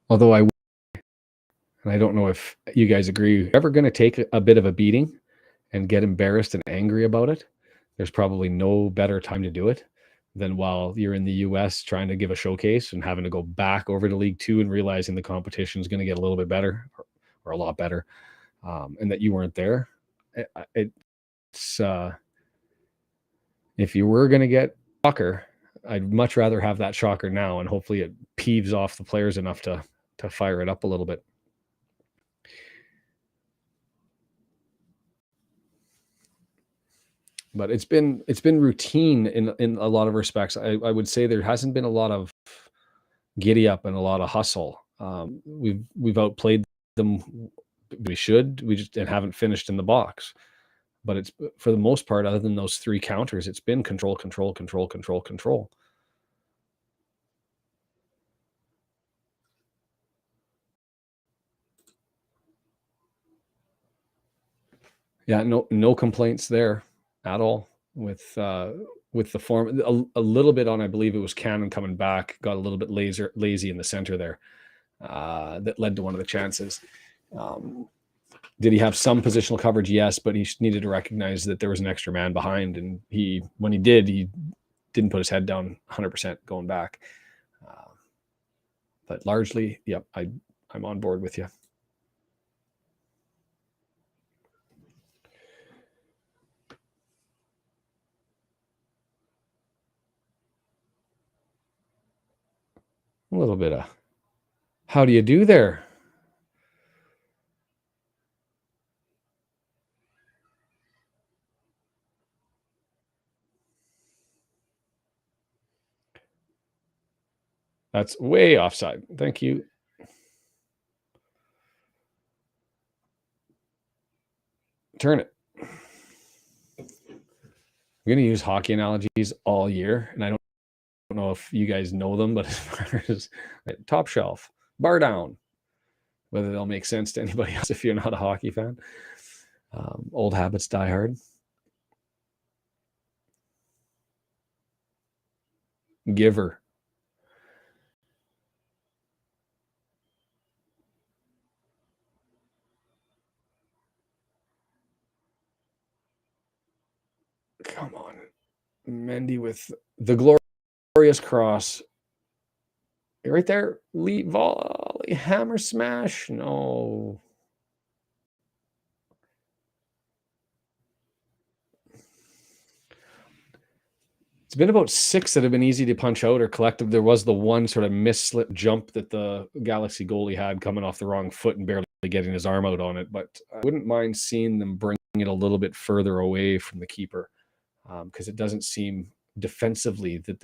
Although and I don't know if you guys agree, if you're ever going to take a bit of a beating and get embarrassed and angry about it, there's probably no better time to do it than while you're in the US trying to give a showcase and having to go back over to League Two and realizing the competition is going to get a little bit better or a lot better, and that you weren't there. It's if you were going to get shocker, I'd much rather have that shocker now, and hopefully it peeves off the players enough to fire it up a little bit. But it's been routine in a lot of respects. I would say there hasn't been a lot of giddy up and a lot of hustle. We've outplayed them. We just haven't finished in the box. But it's, for the most part, other than those 3 counters, it's been control. Yeah, no complaints there at all with the form. A little bit on, I believe it was Cannon coming back, got a little bit lazy in the center there. That led to one of the chances. Did he have some positional coverage? Yes, but he needed to recognize that there was an extra man behind, and when he didn't put his head down 100% going back. But largely, yep, I'm on board with you. A little bit of how do you do there? That's way offside. Thank you. Turn it. I'm going to use hockey analogies all year, and I don't know if you guys know them, but as far as top shelf, bar down, whether they'll make sense to anybody else if you're not a hockey fan. Old habits die hard. Giver. Come on. Mendy with the glorious cross. Right there. Lead volley. Hammer smash. No. It's been about 6 that have been easy to punch out or collective. There was the one sort of misslip jump that the Galaxy goalie had coming off the wrong foot and barely getting his arm out on it, but I wouldn't mind seeing them bring it a little bit further away from the keeper, because it doesn't seem defensively that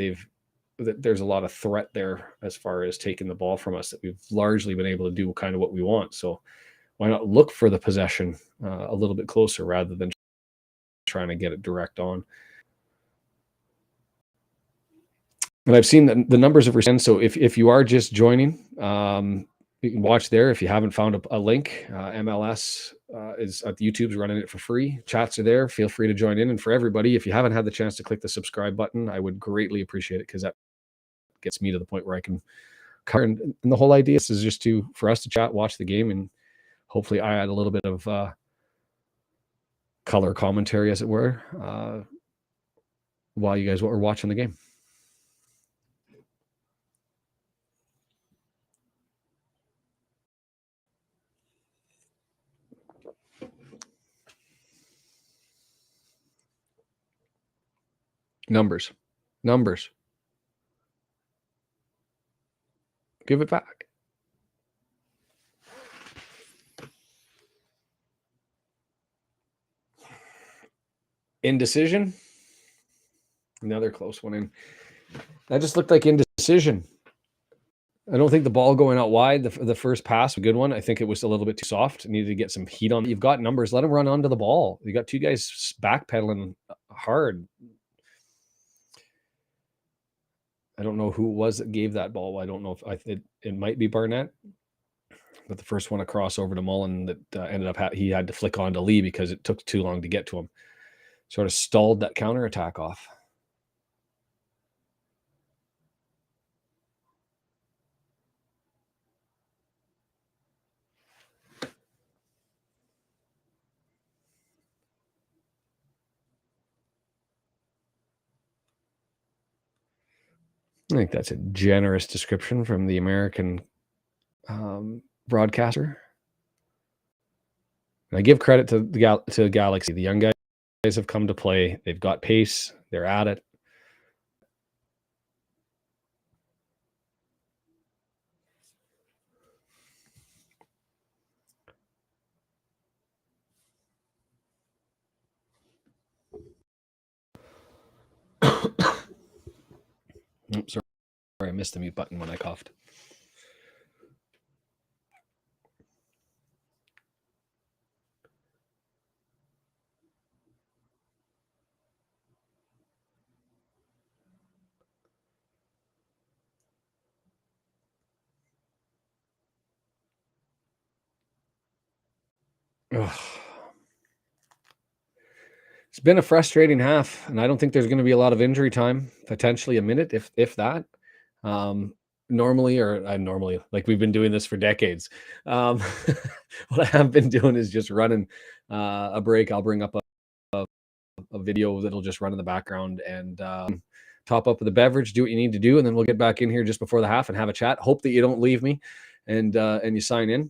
there's a lot of threat there as far as taking the ball from us, that we've largely been able to do kind of what we want. So why not look for the possession a little bit closer rather than trying to get it direct on? And I've seen the numbers of resend. So if you are just joining, you can watch there. If you haven't found a link, MLS is at YouTube's running it for free. Chats are there. Feel free to join in. And for everybody, if you haven't had the chance to click the subscribe button, I would greatly appreciate it, because that gets me to the point where I can cover. And the whole idea is just for us to chat, watch the game, and hopefully I add a little bit of color commentary, as it were, while you guys are watching the game. Numbers. Give it back. Indecision. Another close one in. That just looked like indecision. I don't think the ball going out wide, the first pass, a good one. I think it was a little bit too soft. Needed to get some heat on. You've got numbers. Let him run onto the ball. You got two guys backpedaling hard. I don't know who it was that gave that ball. I don't know if it might be Barnett, but the first one across over to Mullen that ended up he had to flick on to Lee because it took too long to get to him. Sort of stalled that counterattack off. I think that's a generous description from the American broadcaster. And I give credit to Galaxy. The young guys have come to play. They've got pace. They're at it. Oops, sorry, I missed the mute button when I coughed. Ugh. It's been a frustrating half, and I don't think there's going to be a lot of injury time. Potentially a minute, if that. Normally, like we've been doing this for decades. What I have been doing is just running a break. I'll bring up a video that'll just run in the background and top up with a beverage, do what you need to do, and then we'll get back in here just before the half and have a chat. Hope that you don't leave me, and you sign in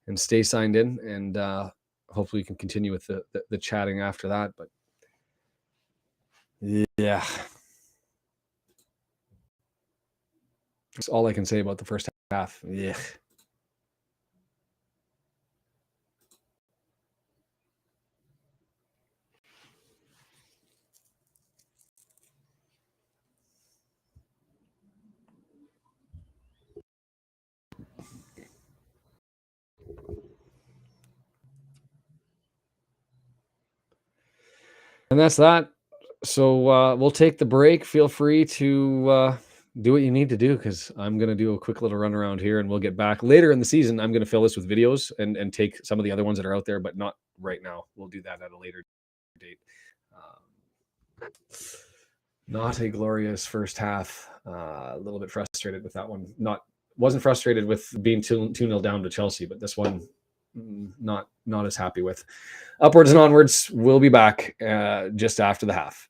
and stay signed in, and hopefully we can continue with the chatting after that. But yeah, that's all I can say about the first half. Yeah. And that's that. So we'll take the break. Feel free to do what you need to do, because I'm going to do a quick little run around here, and we'll get back later in the season. I'm going to fill this with videos and take some of the other ones that are out there, but not right now. We'll do that at a later date. Not a glorious first half. A little bit frustrated with that one. Wasn't frustrated with being 2-0 down to Chelsea, but this one not as happy with. Upwards and onwards. We'll be back just after the half.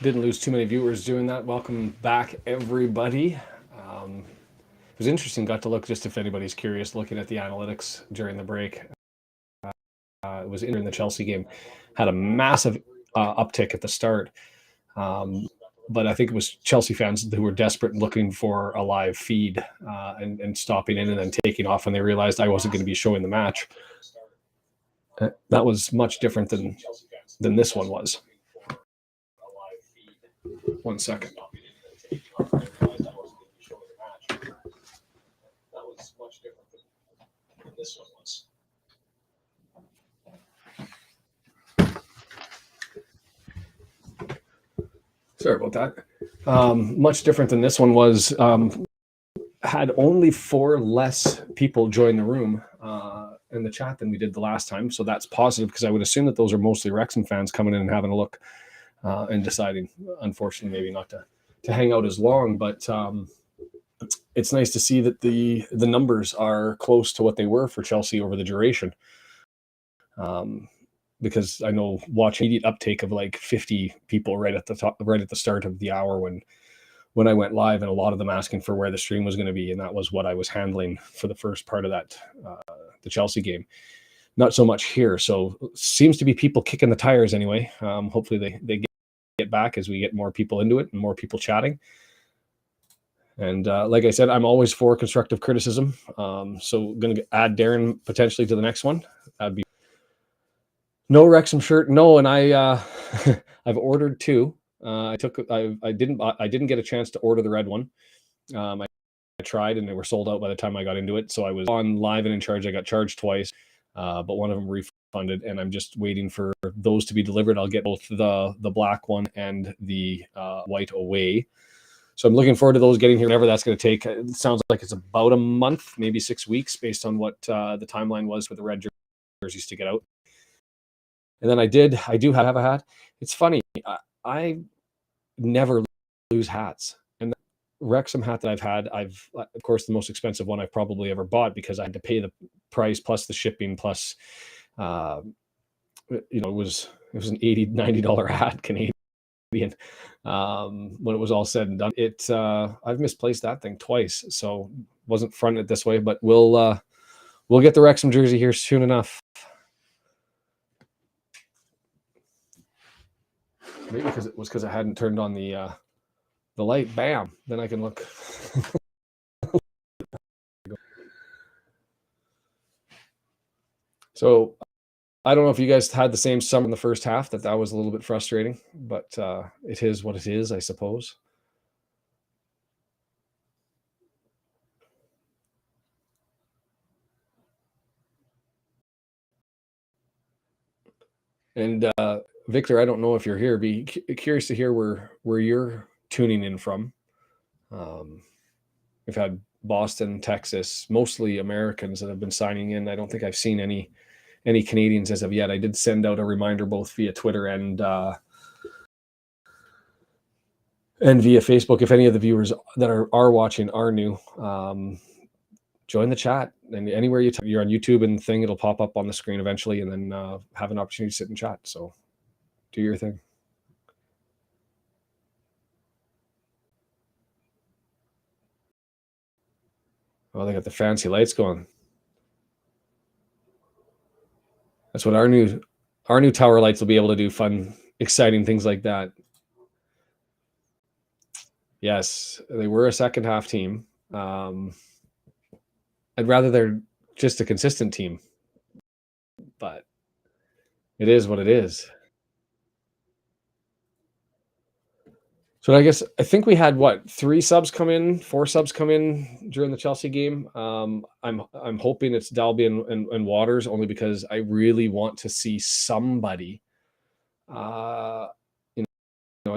Didn't lose too many viewers doing that. Welcome back, everybody. It was interesting. Got to look, just if anybody's curious, looking at the analytics during the break. It was in the Chelsea game. Had a massive uptick at the start. But I think it was Chelsea fans who were desperate and looking for a live feed and stopping in and then taking off when they realized I wasn't going to be showing the match. That was much different than this one was. 1 second. This one was. Sorry about that. Much different than this one was. Had only 4 less people join the room in the chat than we did the last time, so that's positive because I would assume that those are mostly Wrexham fans coming in and having a look and deciding, unfortunately, maybe not to hang out as long, but it's nice to see that the numbers are close to what they were for Chelsea over the duration. Because I know watching immediate uptake of like 50 people right at the start of the hour when I went live, and a lot of them asking for where the stream was going to be, and that was what I was handling for the first part of that the Chelsea game. Not so much here, so seems to be people kicking the tires anyway. Hopefully they get back as we get more people into it and more people chatting. And like I said, I'm always for constructive criticism. So going to add Darren potentially to the next one. That'd be no Wrexham shirt. No, and I I've ordered 2. I didn't get a chance to order the red one. I tried and they were sold out by the time I got into it. So I was on live and in charge. I got charged twice, but one of them refunded, and I'm just waiting for those to be delivered. I'll get both the black one and the white away. So I'm looking forward to those getting here, whenever that's going to take. It sounds like it's about a month, maybe 6 weeks, based on what the timeline was for the red jerseys to get out. And then I do have a hat. It's funny. I never lose hats. And the Wrexham hat that I've had, of course, the most expensive one I've probably ever bought because I had to pay the price plus the shipping plus, it was an $80, $90 hat Canadian. When it was all said and done, I've misplaced that thing twice, so wasn't fronting it this way, but we'll get the Wrexham jersey here soon enough. Maybe because I hadn't turned on the light. Bam! Then I can look. So I don't know if you guys had the same summer in the first half. That was a little bit frustrating, but it is what it is, I suppose. And Victor, I don't know if you're here. Be curious to hear where you're tuning in from. We've had Boston, Texas, mostly Americans that have been signing in. I don't think I've seen any Canadians as of yet. I did send out a reminder both via Twitter and via Facebook. If any of the viewers that are watching are new, join the chat. And anywhere you're on YouTube and thing, it'll pop up on the screen eventually, and then have an opportunity to sit and chat. So do your thing. Oh, they got the fancy lights going. That's what our new tower lights will be able to do. Fun, exciting things like that. Yes, they were a second half team. I'd rather they're just a consistent team, but it is what it is. So I think we had 4 subs come in during the Chelsea game. I'm hoping it's Dalby and Waters, only because I really want to see somebody. As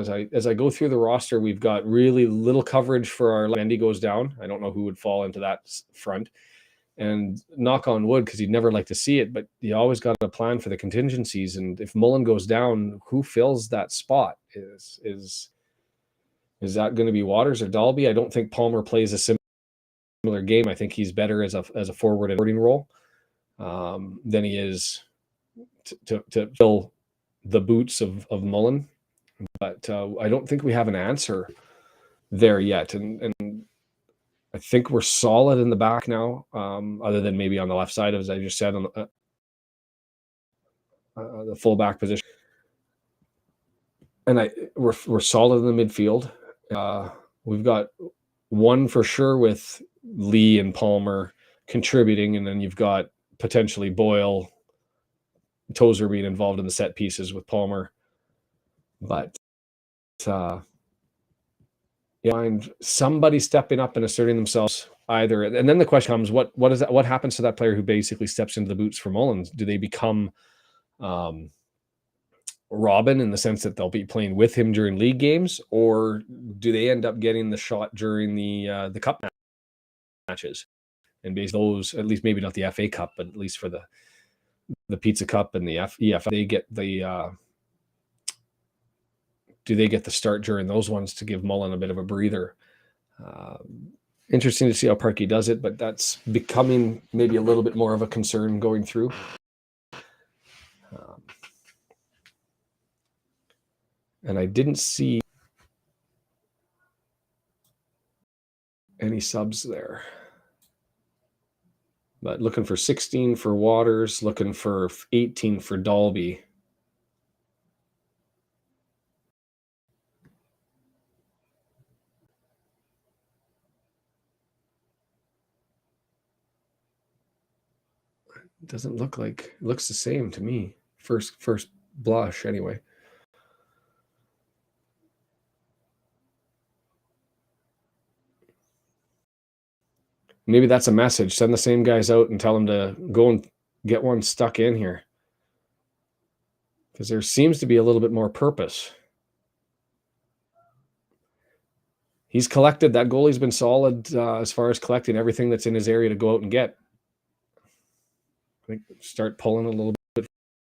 I go through the roster, we've got really little coverage for our Mendy goes down. I don't know who would fall into that front. And knock on wood, because you'd never like to see it, but you always got a plan for the contingencies. And if Mullen goes down, who fills that spot? Is that going to be Waters or Dalby? I don't think Palmer plays a similar game. I think he's better as a forward and forwarding role than he is to fill the boots of Mullen. but I don't think we have an answer there yet. And I think we're solid in the back now, other than maybe on the left side, as I just said, on the fullback position. And we're solid in the midfield. We've got one for sure with Lee and Palmer contributing, and then you've got potentially Boyle, Tozer being involved in the set pieces with Palmer. But find somebody stepping up and asserting themselves either. And then the question comes, what is that? What happens to that player who basically steps into the boots for Mullins? Do they become Robin in the sense that they'll be playing with him during league games, or do they end up getting the shot during the cup matches? And based those, at least maybe not the FA Cup, but at least for the Pizza Cup and the EFL, they get the do they get the start during those ones to give Mullen a bit of a breather? Interesting to see how Parkey does it, but that's becoming maybe a little bit more of a concern going through. And I didn't see any subs there. But looking for 16 for Waters, looking for 18 for Dalby. It doesn't look like, it looks the same to me. First blush anyway. Maybe that's a message. Send the same guys out and tell them to go and get one stuck in here. Because there seems to be a little bit more purpose. He's collected. That goalie's been solid as far as collecting everything that's in his area to go out and get. I think start pulling a little bit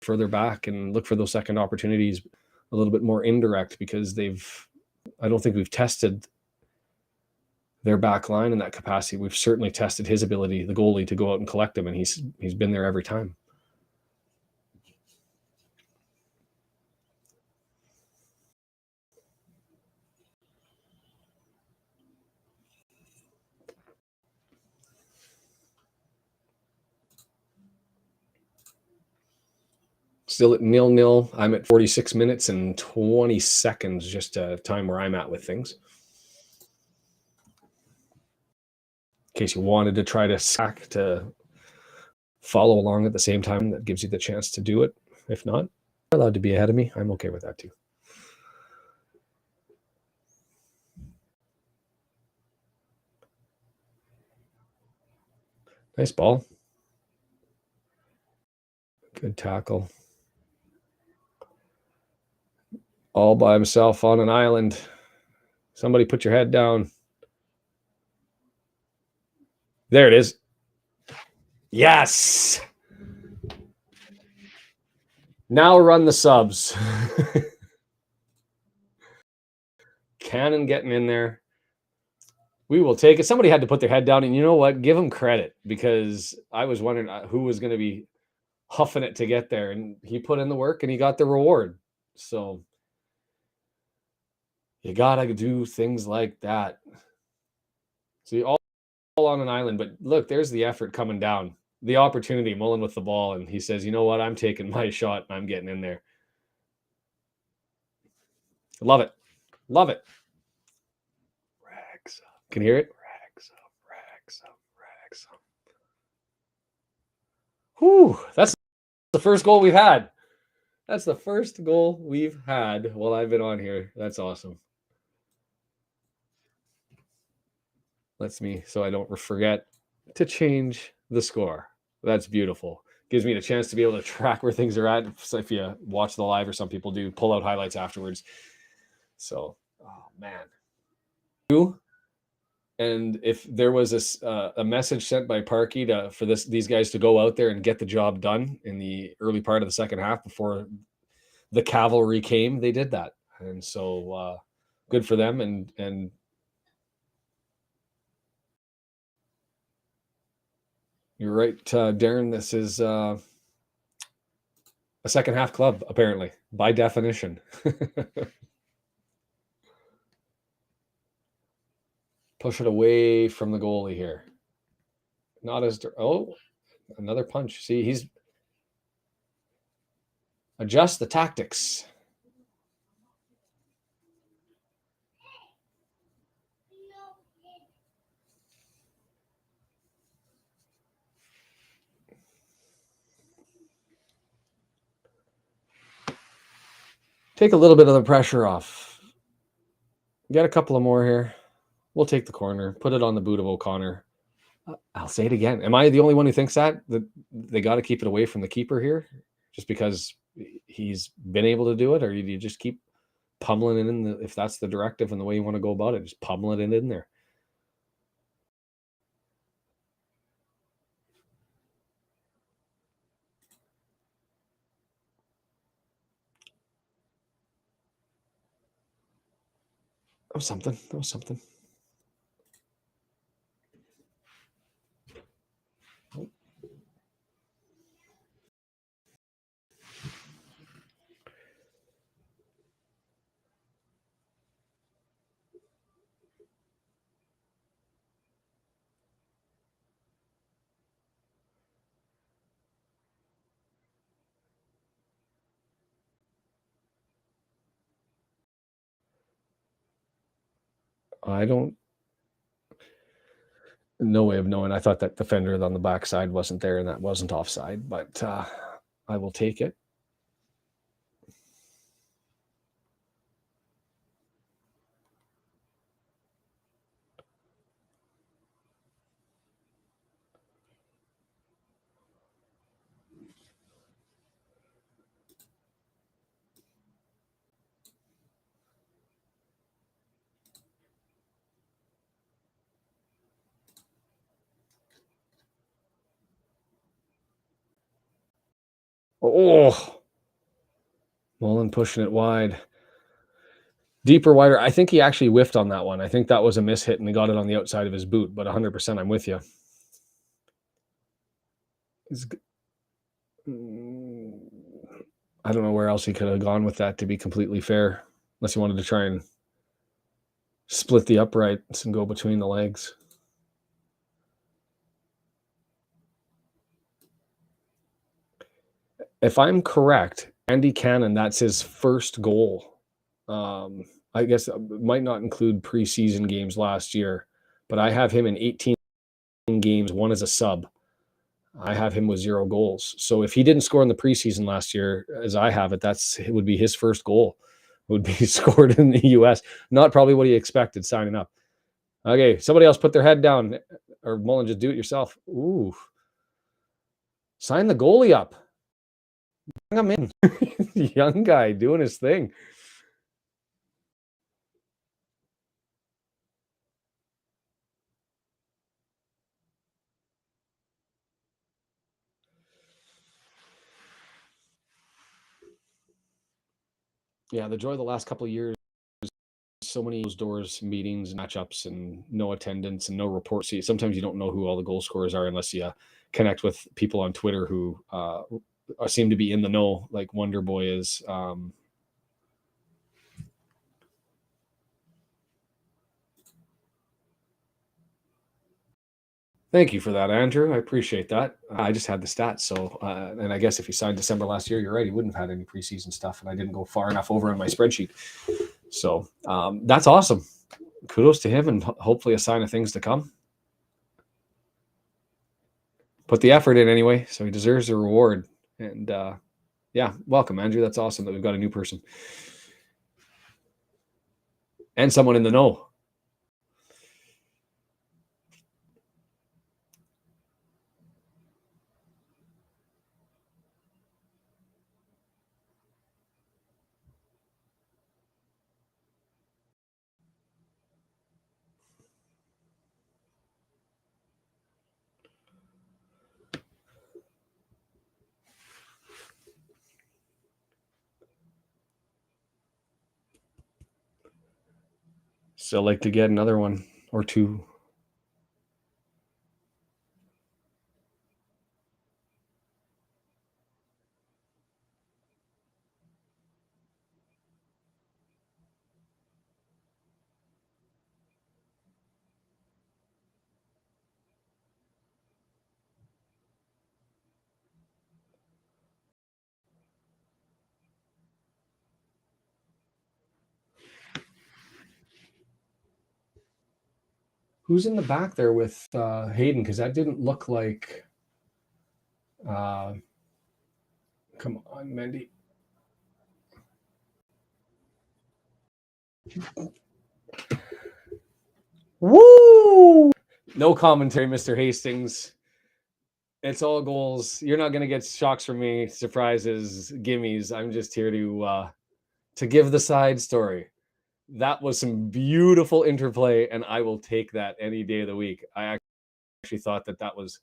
further back and look for those second opportunities a little bit more indirect, because I don't think we've tested their back line in that capacity. We've certainly tested his ability, the goalie, to go out and collect them, and he's been there every time. Still at 0-0. I'm at 46 minutes and 20 seconds, just a time where I'm at with things. In case you wanted to try to sack to follow along at the same time, that gives you the chance to do it. If not, you're allowed to be ahead of me. I'm okay with that too. Nice ball. Good tackle. All by himself on an island. Somebody put your head down. There it is. Yes. Now run the subs. Cannon getting in there. We will take it. Somebody had to put their head down, and you know what? Give them credit, because I was wondering who was going to be huffing it to get there, and he put in the work and he got the reward. So you gotta do things like that. See, all on an island, but look, there's the effort coming down, the opportunity. Mullen with the ball, and he says, "You know what? I'm taking my shot and I'm getting in there." Love it, love it. Wrexham, can you hear it? Wrexham. Whew, that's the first goal we've had. That's the first goal we've had while I've been on here. That's awesome. Lets me, so I don't forget to change the score. That's beautiful. Gives me the chance to be able to track where things are at. So if you watch the live, or some people do, pull out highlights afterwards. So, oh man. And if there was a message sent by Parkey for these guys to go out there and get the job done in the early part of the second half before the cavalry came, they did that. And so good for them. And you're right, Darren, this is a second half club, apparently, by definition. Push it away from the goalie here. Not as another punch. See, he's adjust the tactics. Take a little bit of the pressure off. Get a couple of more here. We'll take the corner. Put it on the boot of O'Connor. I'll say it again. Am I the only one who thinks that they got to keep it away from the keeper here, just because he's been able to do it, or do you just keep pummeling it in? If that's the directive and the way you want to go about it, just pummeling it in there. That was something. That was something. I don't. No way of knowing. I thought that defender on the backside wasn't there, and that wasn't offside. But I will take it. Oh, Mullen pushing it wide. Deeper, wider. I think he actually whiffed on that one. I think that was a miss hit and he got it on the outside of his boot, but 100% I'm with you. I don't know where else he could have gone with that, to be completely fair, unless he wanted to try and split the uprights and go between the legs. If I'm correct, Andy Cannon, that's his first goal. I guess it might not include preseason games last year, but I have him in 18 games, one as a sub. I have him with 0 goals. So if he didn't score in the preseason last year, as I have it, it would be his first goal. It would be scored in the U.S. Not probably what he expected signing up. Okay, somebody else put their head down, or Mullen, just do it yourself. Ooh, sign the goalie up. Bring him in. Young guy doing his thing. Yeah, the joy of the last couple of years, so many closed doors meetings, matchups, and no attendance and no report. See, sometimes you don't know who all the goal scorers are unless you connect with people on Twitter who seem to be in the know, like Wonder Boy is. Thank you for that, Andrew. I appreciate that. I just had the stats. So, and I guess if he signed December last year, you're right. He wouldn't have had any preseason stuff, and I didn't go far enough over on my spreadsheet. So that's awesome. Kudos to him, and hopefully a sign of things to come. Put the effort in anyway, so he deserves a reward. And yeah, welcome, Andrew. That's awesome that we've got a new person and someone in the know. Still like to get another one or two. Who's in the back there with Hayden? Because that didn't look like. Come on, Mendy. Woo! No commentary, Mr. Hastings. It's all goals. You're not going to get shocks from me, surprises, gimmies. I'm just here to give the side story. That was some beautiful interplay, and I will take that any day of the week. I actually thought that was.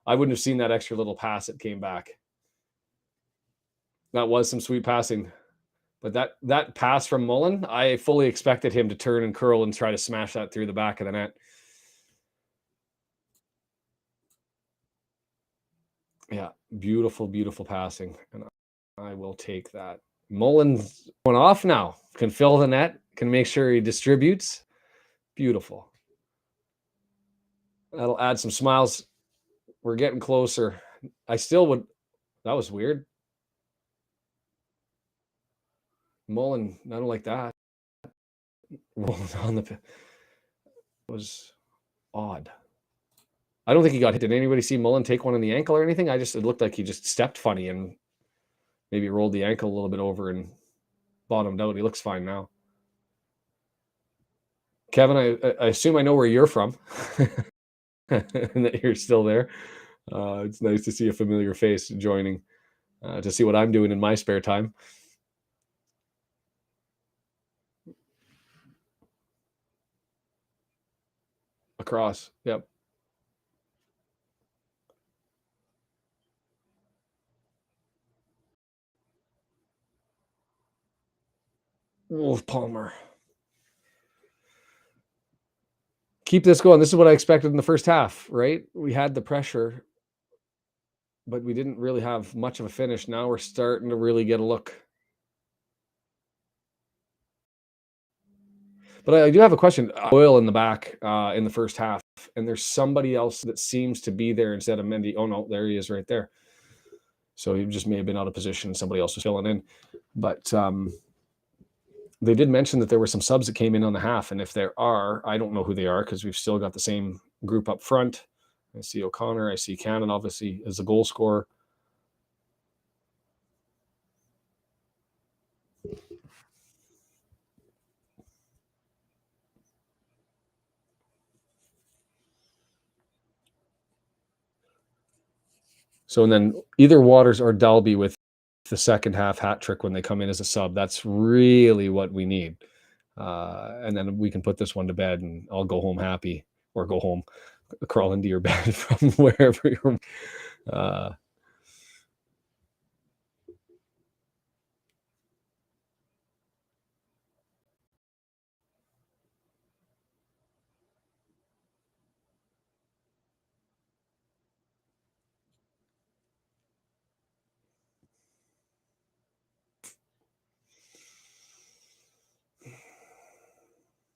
I wouldn't have seen that extra little pass that came back. That was some sweet passing. But that pass from Mullen, I fully expected him to turn and curl and try to smash that through the back of the net. Yeah, beautiful, beautiful passing. And I will take that. Mullen's going off now. Can fill the net, can make sure he distributes. Beautiful. That'll add some smiles. We're getting closer. I still would. That was weird. Mullen, I don't like that. Rolling on the was odd. I don't think he got hit. Did anybody see Mullen take one on the ankle or anything? It looked like he just stepped funny and maybe rolled the ankle a little bit over and bottomed out. He looks fine now. Kevin, I assume I know where you're from and that you're still there. It's nice to see a familiar face joining to see what I'm doing in my spare time. Across, yep. Wolf Palmer. Keep this going. This is what I expected in the first half, right? We had the pressure, but we didn't really have much of a finish. Now we're starting to really get a look. But I do have a question. Oil in the back in the first half, and there's somebody else that seems to be there instead of Mendy. Oh, no, there he is right there. So he just may have been out of position. Somebody else was filling in. But they did mention that there were some subs that came in on the half. And if there are, I don't know who they are because we've still got the same group up front. I see O'Connor. I see Cannon, obviously, as the goal scorer. So, and then either Waters or Dalby with the second half hat trick when they come in as a sub. That's really what we need. And then we can put this one to bed and I'll go home happy or go home, crawl into your bed from wherever you're.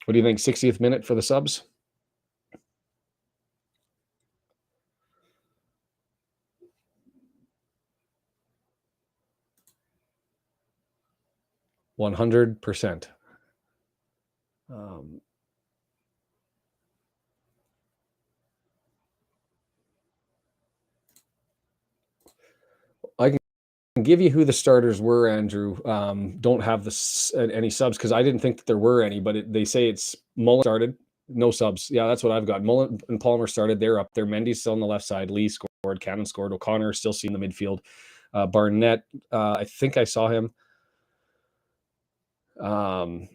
What do you think? 60th minute for the subs? %. I can give you who the starters were, Andrew. Don't have any subs because I didn't think that there were any, but they say it's Mullen started, no subs. Yeah, that's what I've got. Mullen and Palmer started. They're up there. Mendy's still on the left side. Lee scored. Cannon scored. O'Connor still seen the midfield. Barnett, I think I saw him. And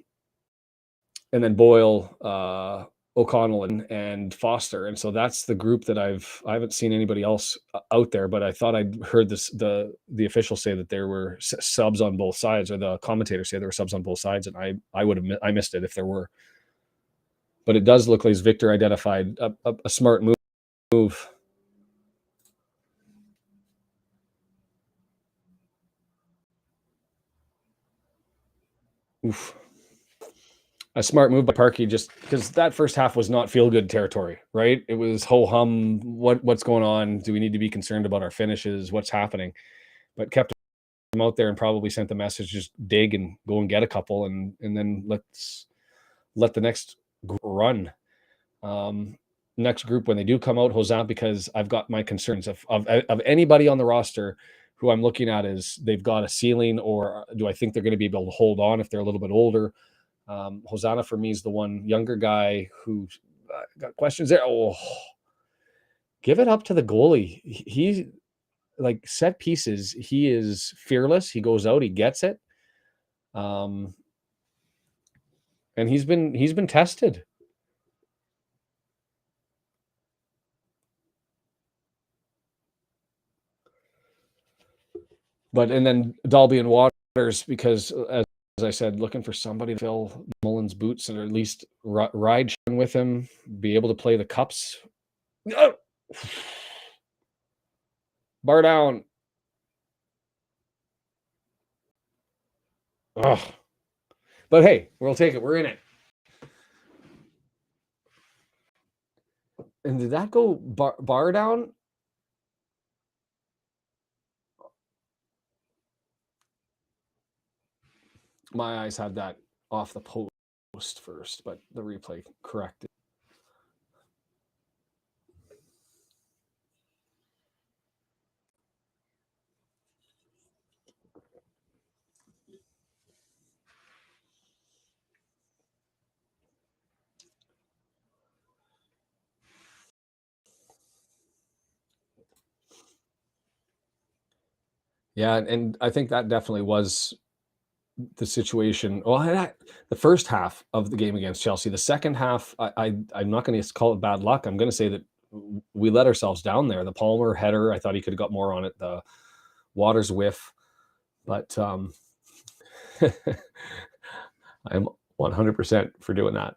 then Boyle, O'Connell and Foster, and so that's the group that I haven't seen anybody else out there, but I thought I'd heard the officials say that there were subs on both sides, or the commentators say there were subs on both sides, and I missed it if there were. But it does look like Victor identified a smart move. Oof. A smart move by Parkey, just because that first half was not feel good territory, right? It was ho hum. What's going on? Do we need to be concerned about our finishes? What's happening? But kept him out there and probably sent the message: just dig and go and get a couple, and then let the next run. Next group when they do come out, Hosanna, because I've got my concerns of anybody on the roster who I'm looking at is they've got a ceiling, or do I think they're going to be able to hold on if they're a little bit older? Hosanna for me is the one younger guy who got questions there. Oh, give it up to the goalie. He like set pieces. He is fearless. He goes out. He gets it. And he's been tested. But and then Dalby and Waters, because as I said, looking for somebody to fill Mullen's boots and at least ride with him, be able to play the cups. Oh! Bar down. Ugh. But hey, we'll take it. We're in it. And did that go bar down? My eyes had that off the post first, but the replay corrected. Yeah, and I think that definitely was the situation. Well, the first half of the game against Chelsea. The second half, I'm not going to call it bad luck. I'm going to say that we let ourselves down there. The Palmer header, I thought he could have got more on it. The Waters whiff, but I'm 100% for doing that.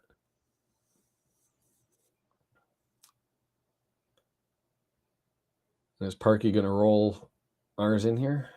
Is Parky going to roll ours in here?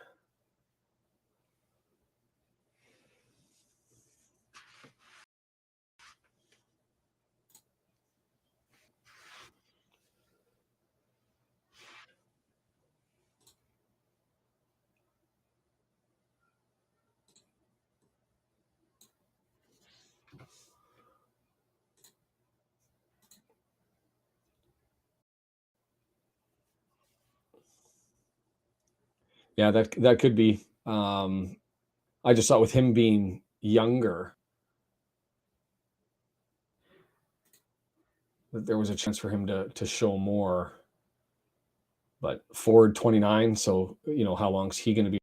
Yeah, that could be. I just thought with him being younger, that there was a chance for him to show more. But Ford 29, so how long is he going to be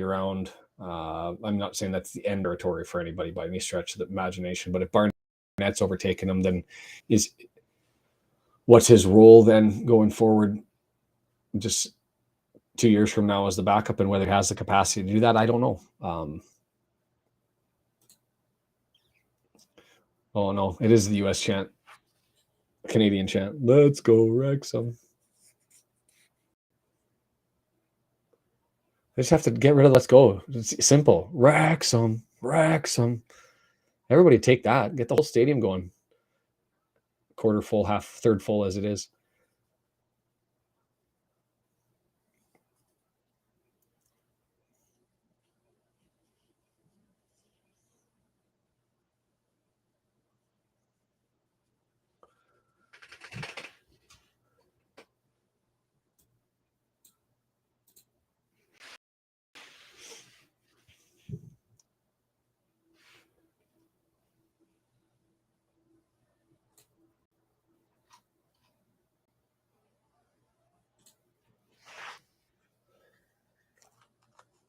around? I'm not saying that's the end territory for anybody by any stretch of the imagination, but if Barnett's overtaken him, then what's his role then going forward? Just 2 years from now as the backup, and whether he has the capacity to do that, I don't know. Oh no, it is the U.S. chant, Canadian chant. Let's go Wrexham. They just have to get rid of let's go. It's simple. Wrexham. Everybody take that. Get the whole stadium going. Quarter full, third full as it is.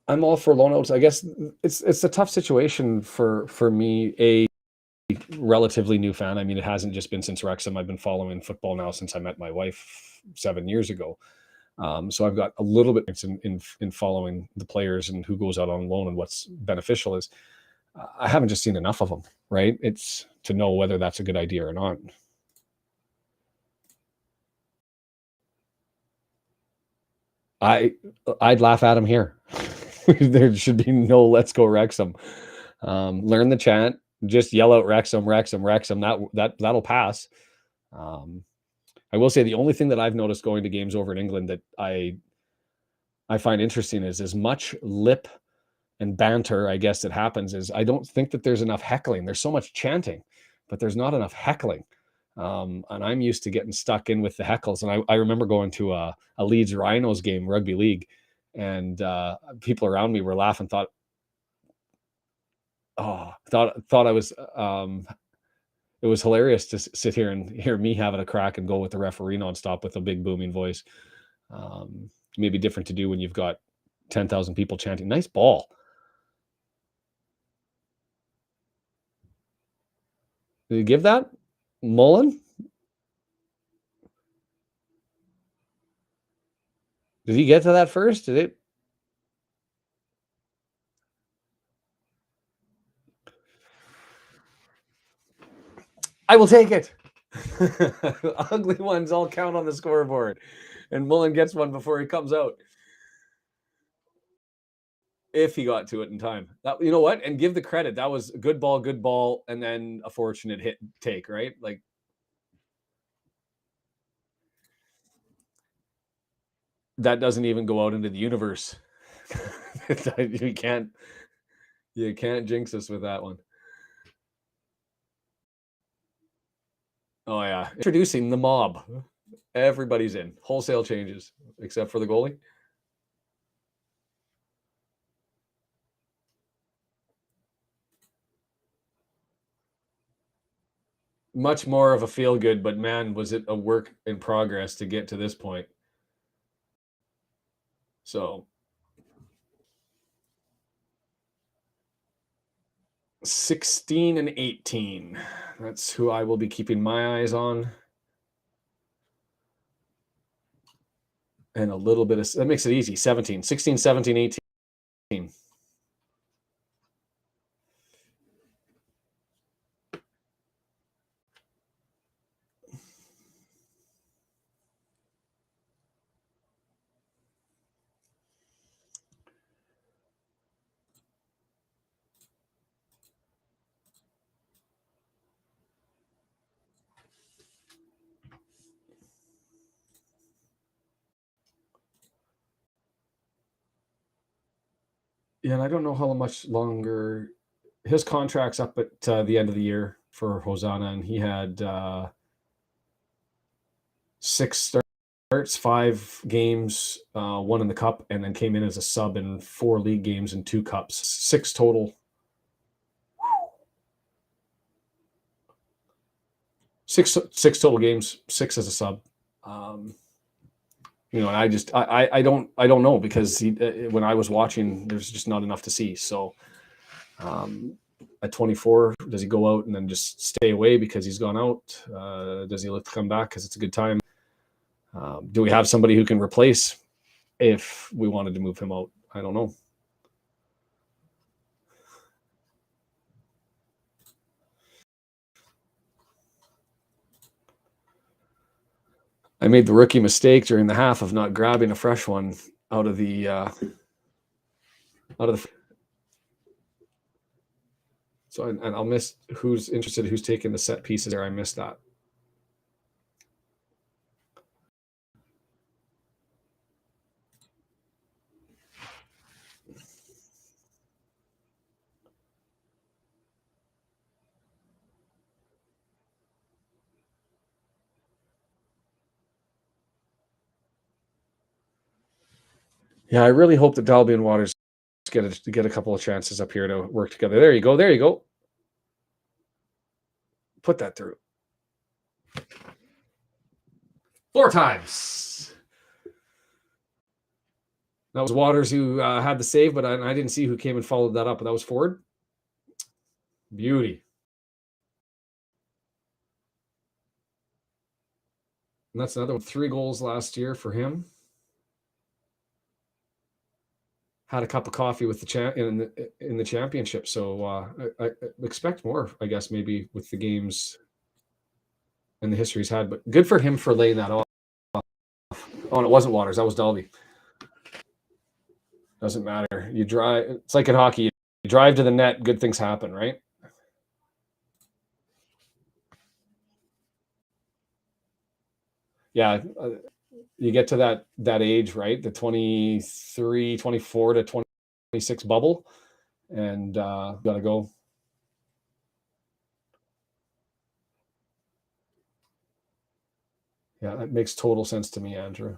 I'm all for loanouts. I guess it's a tough situation for me, a relatively new fan. I mean, it hasn't just been since Wrexham. I've been following football now since I met my wife 7 years ago. So I've got a little bit in following the players and who goes out on loan and what's beneficial is. I haven't just seen enough of them, right? It's to know whether that's a good idea or not. I'd laugh at him here. There should be no let's go Wrexham. Learn the chant. Just yell out Wrexham. That'll pass. I will say the only thing that I've noticed going to games over in England that I find interesting is as much lip and banter, I guess, that happens is I don't think that there's enough heckling. There's so much chanting, but there's not enough heckling. And I'm used to getting stuck in with the heckles. And I remember going to a Leeds Rhinos game, rugby league, and people around me were laughing, thought I was it was hilarious to sit here and hear me having a crack and go with the referee nonstop with a big booming voice. Maybe different to do when you've got 10,000 people chanting, "Nice ball." Did you give that? Mullen? Did he get to that first? Did it? I will take it. Ugly ones all count on the scoreboard. And Mullen gets one before he comes out. If he got to it in time. That, you know what? And give the credit. That was a good ball, and then a fortunate hit take, right? Like, that doesn't even go out into the universe. you can't you can't jinx us with that one. Oh yeah. Introducing the mob. Everybody's in. Wholesale changes, except for the goalie. Much more of a feel good, but man, was it a work in progress to get to this point. So 16 and 18. That's who I will be keeping my eyes on. And a little bit of that makes it easy. 17, 16, 17, 18. Yeah, and I don't know how much longer his contract's up at the end of the year for Hosanna, and he had 6 starts, 5 games, 1 in the cup, and then came in as a sub in 4 league games and 2 cups. 6 total. 6 total games, 6 as a sub. And I don't know, because when I was watching, there's just not enough to see. So at 24, does he go out and then just stay away because he's gone out? Does he look to come back because it's a good time? Do we have somebody who can replace if we wanted to move him out? I don't know. I made the rookie mistake during the half of not grabbing a fresh one out of the so, and I'll miss who's interested, who's taking the set pieces there. I missed that. Yeah, I really hope that Dalby and Waters get a couple of chances up here to work together. There you go. There you go. Put that through. 4 times. That was Waters who had the save, but I didn't see who came and followed that up. But that was Ford. Beauty. And that's another one. 3 goals last year for him. Had a cup of coffee with the in the championship. So I expect more, I guess, maybe with the games and the history he's had. But good for him for laying that off. Oh, and it wasn't Waters. That was Dalby. Doesn't matter. You drive. It's like in hockey. You drive to the net, good things happen, right? Yeah. You get to that age, right? The 23, 24 to 26 bubble, and got to go. Yeah, that makes total sense to me, Andrew.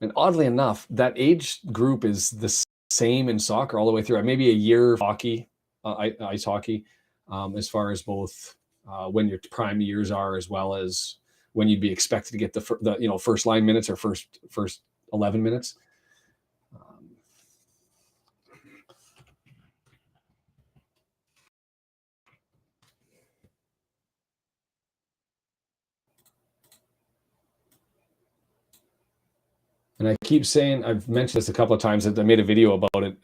And oddly enough, that age group is the same in soccer all the way through. Maybe a year of hockey, ice hockey, as far as both when your prime years are, as well as when you'd be expected to get the first line minutes or first 11 minutes. And I keep saying, I've mentioned this a couple of times, that I made a video about it.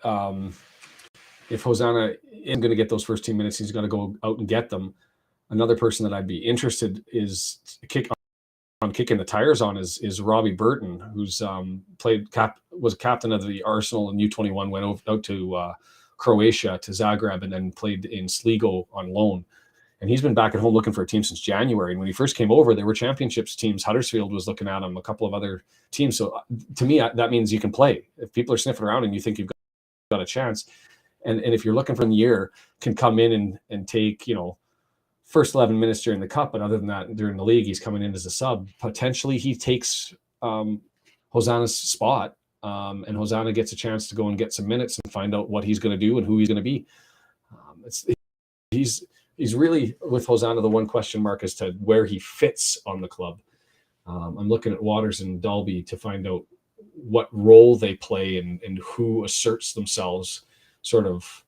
If Hosanna isn't going to get those first 2 minutes, he's got to go out and get them. Another person that I'd be interested is kicking the tires on is Robbie Burton, who's was captain of the Arsenal and U21, went out to Croatia, to Zagreb, and then played in Sligo on loan. And he's been back at home looking for a team since January. And when he first came over, there were championships teams. Huddersfield was looking at him, a couple of other teams. So to me, that means you can play. If people are sniffing around and you think you've got a chance, and if you're looking for a year, can come in and take, first 11 minutes during the cup, but other than that, during the league, he's coming in as a sub. Potentially he takes Hosanna's spot, and Hosanna gets a chance to go and get some minutes and find out what he's going to do and who he's going to be. He's really, with Hosanna, the one question mark as to where he fits on the club. I'm looking at Waters and Dalby to find out what role they play and who asserts themselves sort of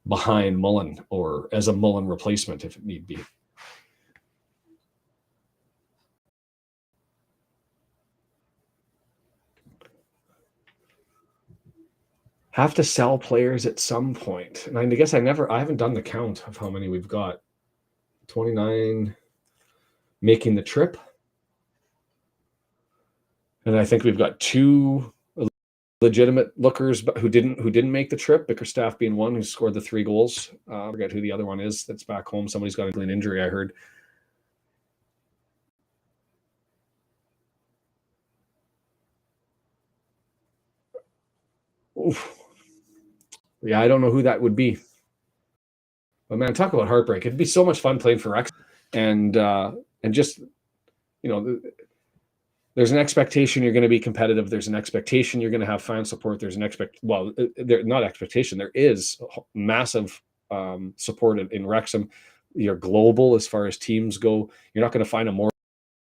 behind Mullen or as a Mullen replacement if it need be. Have to sell players at some point. And I guess I haven't done the count of how many we've got. 29 making the trip. And I think we've got 2 legitimate lookers who didn't make the trip, Bickerstaff being one who scored the 3 goals. I forget who the other one is that's back home. Somebody's got an injury, I heard. Oof. Yeah, I don't know who that would be. But man, talk about heartbreak. It'd be so much fun playing for Wrexham. And just, there's an expectation you're going to be competitive. There's an expectation you're going to have fan support. There's an not expectation. There is massive support in Wrexham. You're global as far as teams go. You're not going to find a more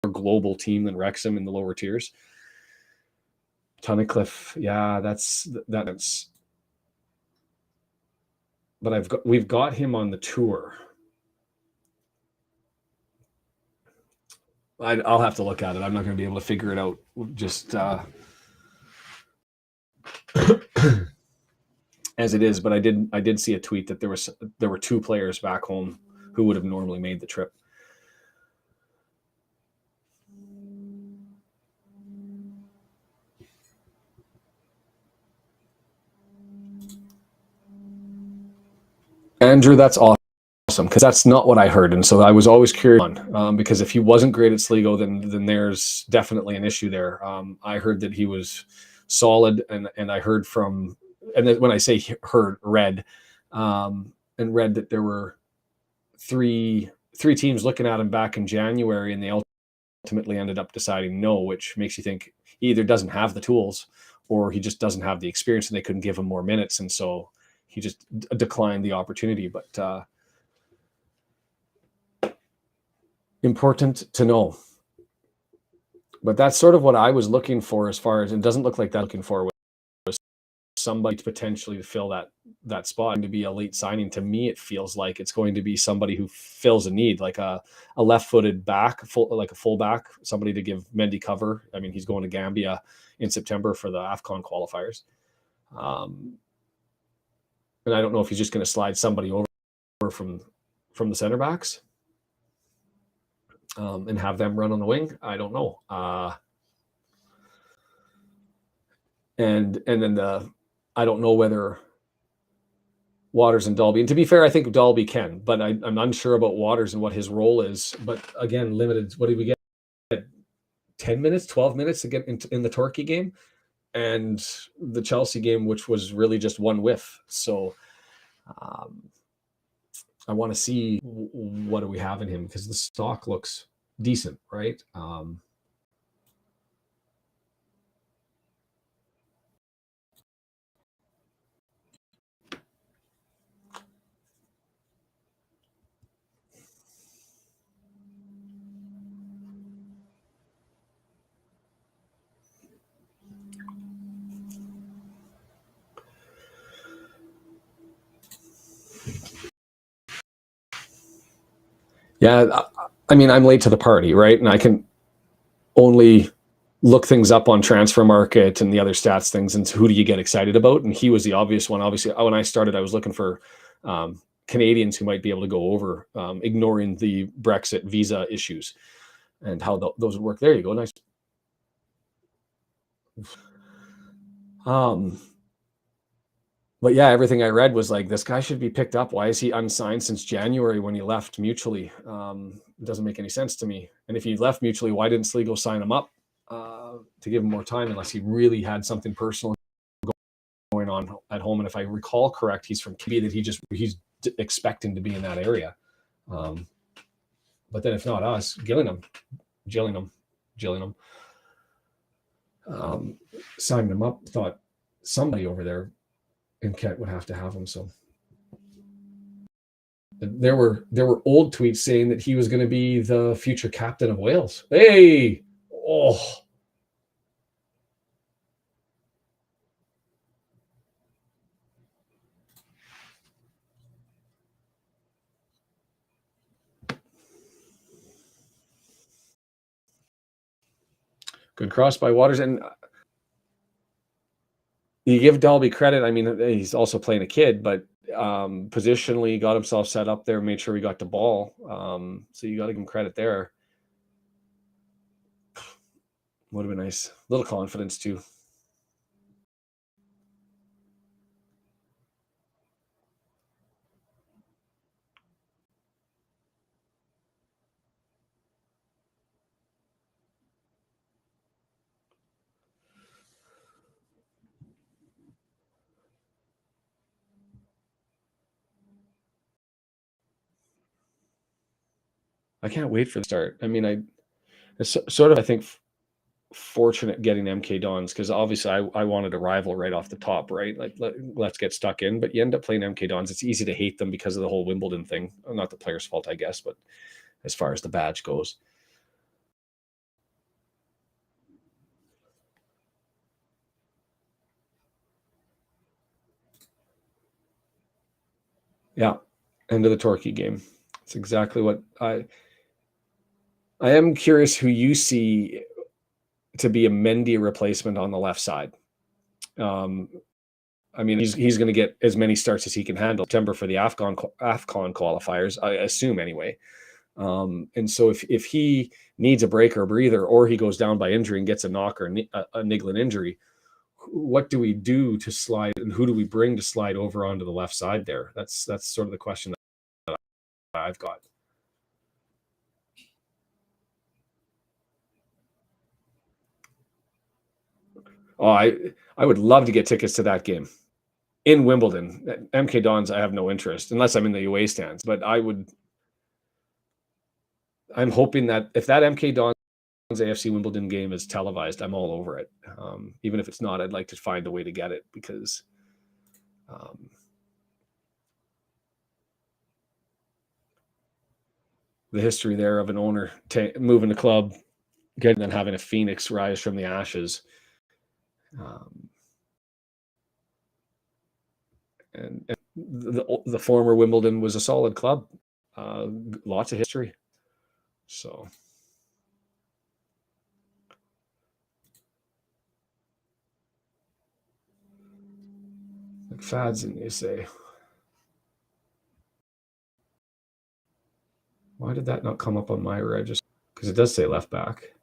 global team than Wrexham in the lower tiers. Tunnicliffe, yeah, that's. But we've got him on the tour. I'll have to look at it. I'm not going to be able to figure it out. Just as it is. But I did see a tweet that there were 2 players back home who would have normally made the trip. Andrew, that's awesome, because that's not what I heard, and so I was always curious because if he wasn't great at Sligo, then there's definitely an issue there. I heard that he was solid, and I heard from, and when I say read that there were three teams looking at him back in January, and they ultimately ended up deciding no, which makes you think he either doesn't have the tools or he just doesn't have the experience, and they couldn't give him more minutes, and so he just declined the opportunity. But important to know. But that's sort of what I was looking for, as far as, it doesn't look like that looking for was somebody to potentially fill that spot and to be a late signing. To me, it feels like it's going to be somebody who fills a need, like a left-footed back, like a fullback, somebody to give Mendy cover. I mean, he's going to Gambia in September for the AFCON qualifiers. And I don't know if he's just going to slide somebody over from the center backs and have them run on the wing. I don't know. And then I don't know whether Waters and Dalby. And to be fair, I think Dalby can, but I'm unsure about Waters and what his role is. But again, limited. What did we get? 10 minutes, 12 minutes to get in the Torquay game, and the Chelsea game, which was really just one whiff. So I want to see what do we have in him, because the stock looks decent, right? Yeah, I mean, I'm late to the party, right? And I can only look things up on transfer market and the other stats things, and who do you get excited about? And he was the obvious one. Obviously, when I started, I was looking for Canadians who might be able to go over, ignoring the Brexit visa issues and how those would work. There you go. Nice. But yeah, everything I read was like, this guy should be picked up. Why is he unsigned since January when he left mutually? It doesn't make any sense to me. And if he left mutually, why didn't Sligo sign him up to give him more time, unless he really had something personal going on at home? And if I recall correct, he's from Quebec, that he's expecting to be in that area. But then if not us, Gillingham, signing him up, thought somebody over there in Kent would have to have him. So there were old tweets saying that he was going to be the future captain of Wales. Hey, oh, good cross by Waters. And you give Dalby credit. I mean, he's also playing a kid, but positionally got himself set up there, made sure he got the ball. So you got to give him credit there. Would have been nice. A little confidence too. I can't wait for the start. I mean, it's sort of, I think, fortunate getting MK Dons, because obviously I wanted a rival right off the top, right? Like let's get stuck in, but you end up playing MK Dons. It's easy to hate them because of the whole Wimbledon thing. Not the player's fault, I guess, but as far as the badge goes. Yeah, end of the Torquay game. It's exactly what I am curious who you see to be a Mendy replacement on the left side. I mean, he's going to get as many starts as he can handle. September for the AFCON qualifiers, I assume anyway. And so if he needs a break or a breather, or he goes down by injury and gets a knock or a niggling injury, what do we do to slide, and who do we bring to slide over onto the left side there? That's sort of the question that I've got. Oh, I would love to get tickets to that game in Wimbledon. MK Dons, I have no interest unless I'm in the away stands. But I'm hoping that if that MK Dons AFC Wimbledon game is televised, I'm all over it. Even if it's not, I'd like to find a way to get it, because the history there of an owner moving the club, getting and having a phoenix rise from the ashes. And the former Wimbledon was a solid club. Lots of history. So McFadden, you say. Why did that not come up on my register? Because it does say left back.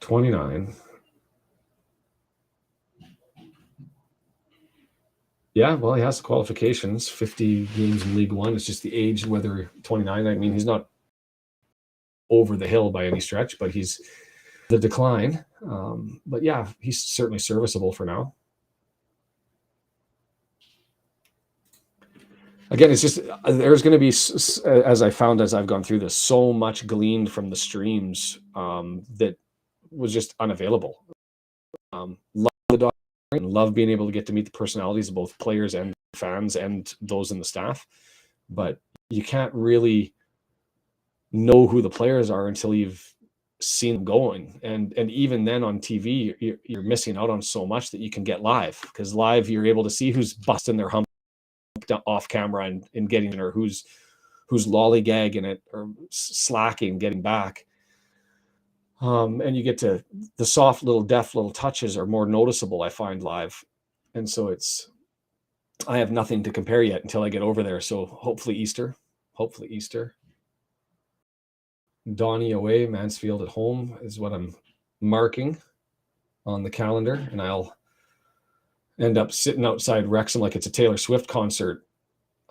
29. Yeah, well, he has the qualifications, 50 games in League One. It's just the age, whether 29. I mean, he's not over the hill by any stretch, but he's the decline. But yeah, he's certainly serviceable for now. again, it's just there's going to be, as I found as I've gone through this, so much gleaned from the streams that was just unavailable. Love the documentary and love being able to get to meet the personalities of both players and fans and those in the staff, but you can't really know who the players are until you've seen them going, and even then on TV you're missing out on so much that you can get live, because live you're able to see who's busting their hump off camera and getting, or who's lollygagging it or slacking getting back. And you get to the soft little deft little touches are more noticeable, I find, live. And so I have nothing to compare yet until I get over there. So hopefully Easter. Donnie away, Mansfield at home is what I'm marking on the calendar, and I'll end up sitting outside Wrexham like it's a Taylor Swift concert.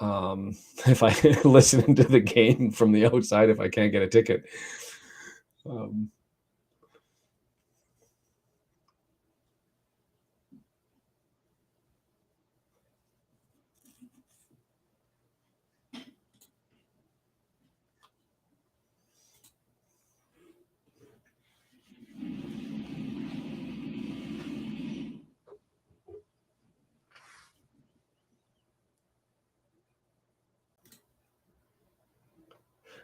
If I listen to the game from the outside, if I can't get a ticket.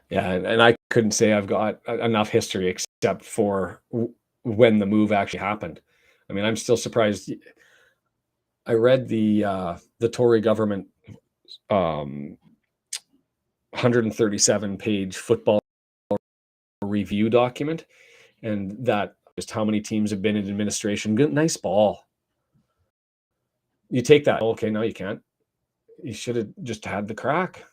Yeah, and I couldn't say I've got enough history except for when the move actually happened. I mean, I'm still surprised. I read the Tory government 137-page football review document, and that just how many teams have been in administration. Good, nice ball. You take that. Okay, no, you can't. You should have just had the crack.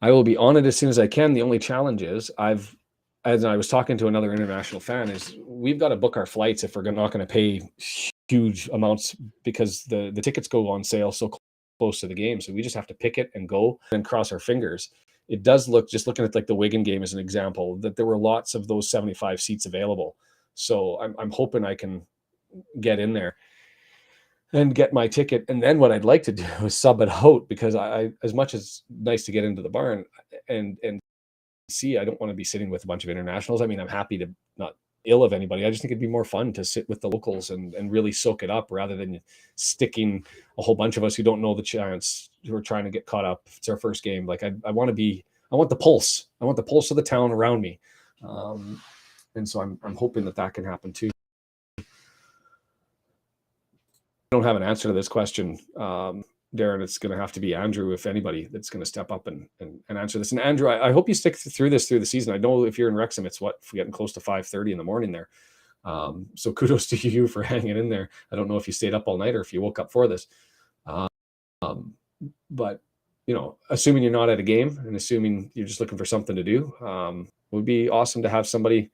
I will be on it as soon as I can. The only challenge is as I was talking to another international fan, is we've got to book our flights if we're not going to pay huge amounts, because the tickets go on sale so close to the game. So we just have to pick it and go and cross our fingers. It does look, just looking at like the Wigan game as an example, that there were lots of those 75 seats available. So I'm hoping I can get in there and get my ticket. And then what I'd like to do is sub it out, because I as much as nice to get into the barn and see, I don't want to be sitting with a bunch of internationals. I mean, I'm happy to not ill of anybody. I just think it'd be more fun to sit with the locals and really soak it up, rather than sticking a whole bunch of us who don't know the chance, who are trying to get caught up. It's our first game. Like I want the pulse. I want the pulse of the town around me. And so I'm hoping that can happen too. I don't have an answer to this question, Darren. It's going to have to be Andrew, if anybody, that's going to step up and answer this. And Andrew, I hope you stick through this through the season. I know if you're in Wrexham, it's getting close to 5:30 in the morning there. So kudos to you for hanging in there. I don't know if you stayed up all night or if you woke up for this. But assuming you're not at a game and assuming you're just looking for something to do, it would be awesome to have somebody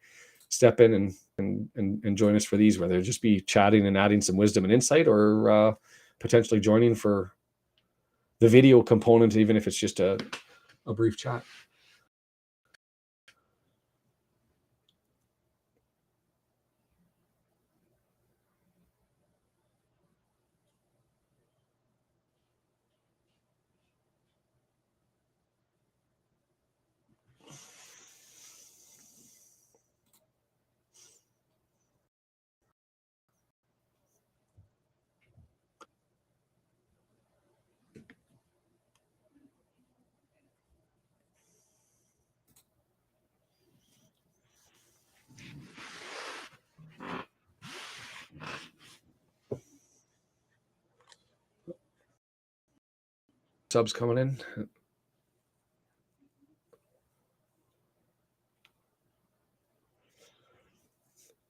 step in and join us for these, whether it just be chatting and adding some wisdom and insight, or potentially joining for the video component, even if it's just a brief chat. Subs coming in.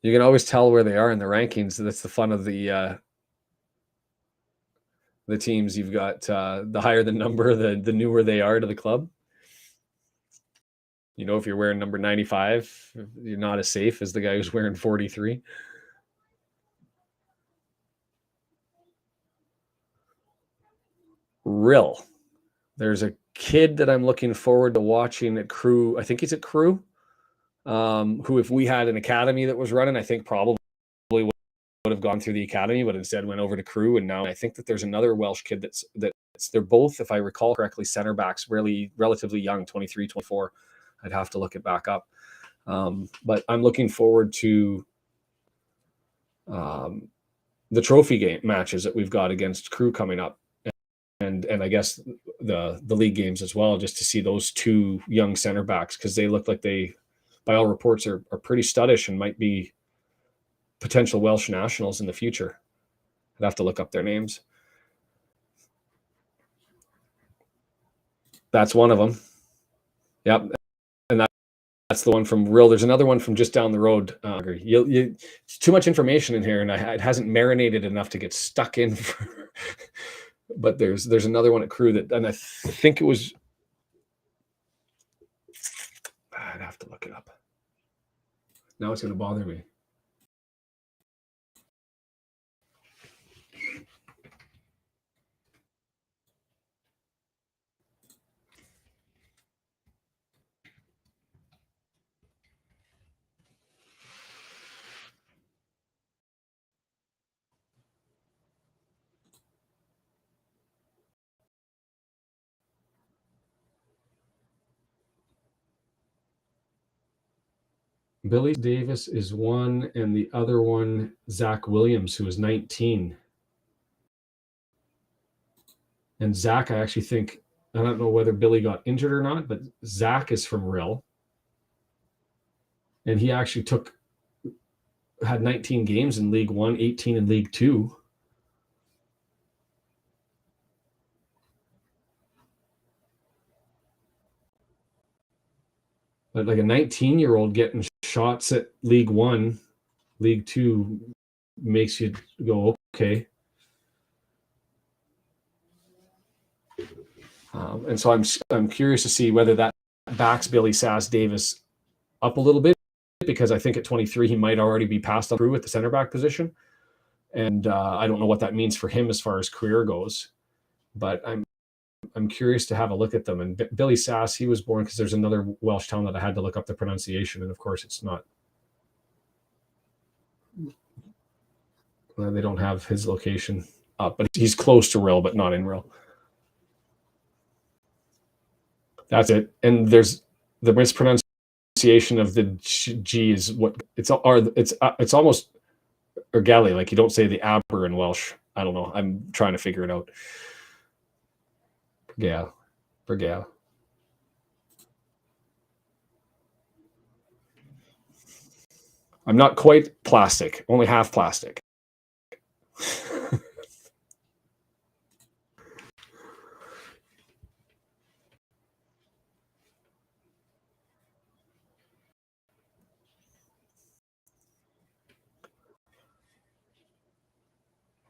You can always tell where they are in the rankings. That's the fun of the teams. You've got the higher the number, the newer they are to the club. If you're wearing number 95, you're not as safe as the guy who's wearing 43. Rill. There's a kid that I'm looking forward to watching at Crew. I think he's at Crew. Who, if we had an academy that was running, I think probably would have gone through the academy, but instead went over to Crew. And now I think that there's another Welsh kid that's they're both, if I recall correctly, center backs, really relatively young, 23, 24. I'd have to look it back up. But I'm looking forward to the trophy game matches that we've got against Crew coming up, and I guess the league games as well, just to see those two young center backs, because they look like they, by all reports, are pretty studdish and might be potential Welsh nationals in the future. I'd have to look up their names. That's one of them. Yep. And that's the one from Rill. There's another one from just down the road. It's too much information in here, and it hasn't marinated enough to get stuck in. But there's another one at Crew that, and I think it was. I'd have to look it up. Now it's going to bother me. Billy Davis is one, and the other one, Zach Williams, who is 19. And Zach, I actually think, I don't know whether Billy got injured or not, but Zach is from Rill. And he actually had 19 games in League One, 18 in League Two. But like a 19-year-old getting shots at League One, League Two makes you go, okay. And so I'm curious to see whether that backs Billy Sass Davis up a little bit, because I think at 23 he might already be passed through at the center back position, and I don't know what that means for him as far as career goes. But I'm curious to have a look at them. And Billy Sass, he was born, because there's another Welsh town that I had to look up the pronunciation, and of course it's not. They don't have his location up, but he's close to Rill, but not in Rill. That's it. And there's the mispronunciation of the G is what it's almost Ergelli. Like, you don't say the aber in Welsh. I don't know. I'm trying to figure it out. Bergal. I'm not quite plastic, only half plastic.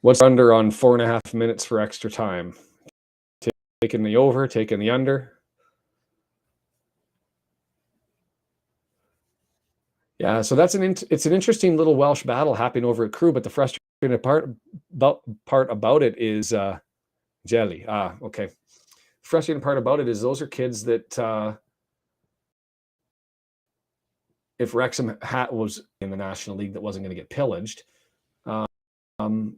What's under on 4.5 minutes for extra time? Taking the over, taking the under. Yeah, so it's an interesting little Welsh battle happening over at Crew, but the frustrating part about it is Jelly. Okay. Frustrating part about it is those are kids that if Wrexham was in the National League that wasn't going to get pillaged,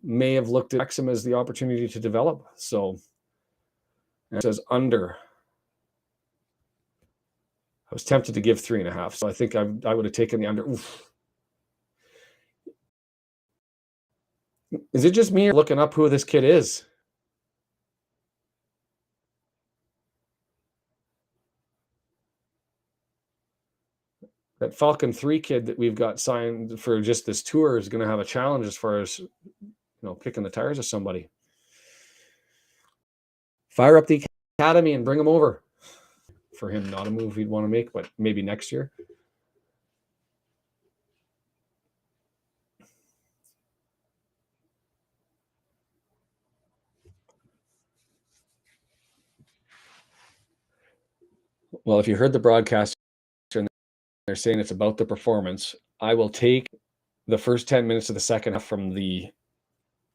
may have looked at Wrexham as the opportunity to develop. So it says under. I was tempted to give 3.5, so I think I would have taken the under. Oof. Is it just me looking up who this kid is? That Falcon 3 kid that we've got signed for just this tour is going to have a challenge as far as, kicking the tires of somebody. Fire up the academy and bring him over. For him, not a move he'd want to make, but maybe next year. Well, if you heard the broadcast and they're saying it's about the performance, I will take the first 10 minutes of the second half from the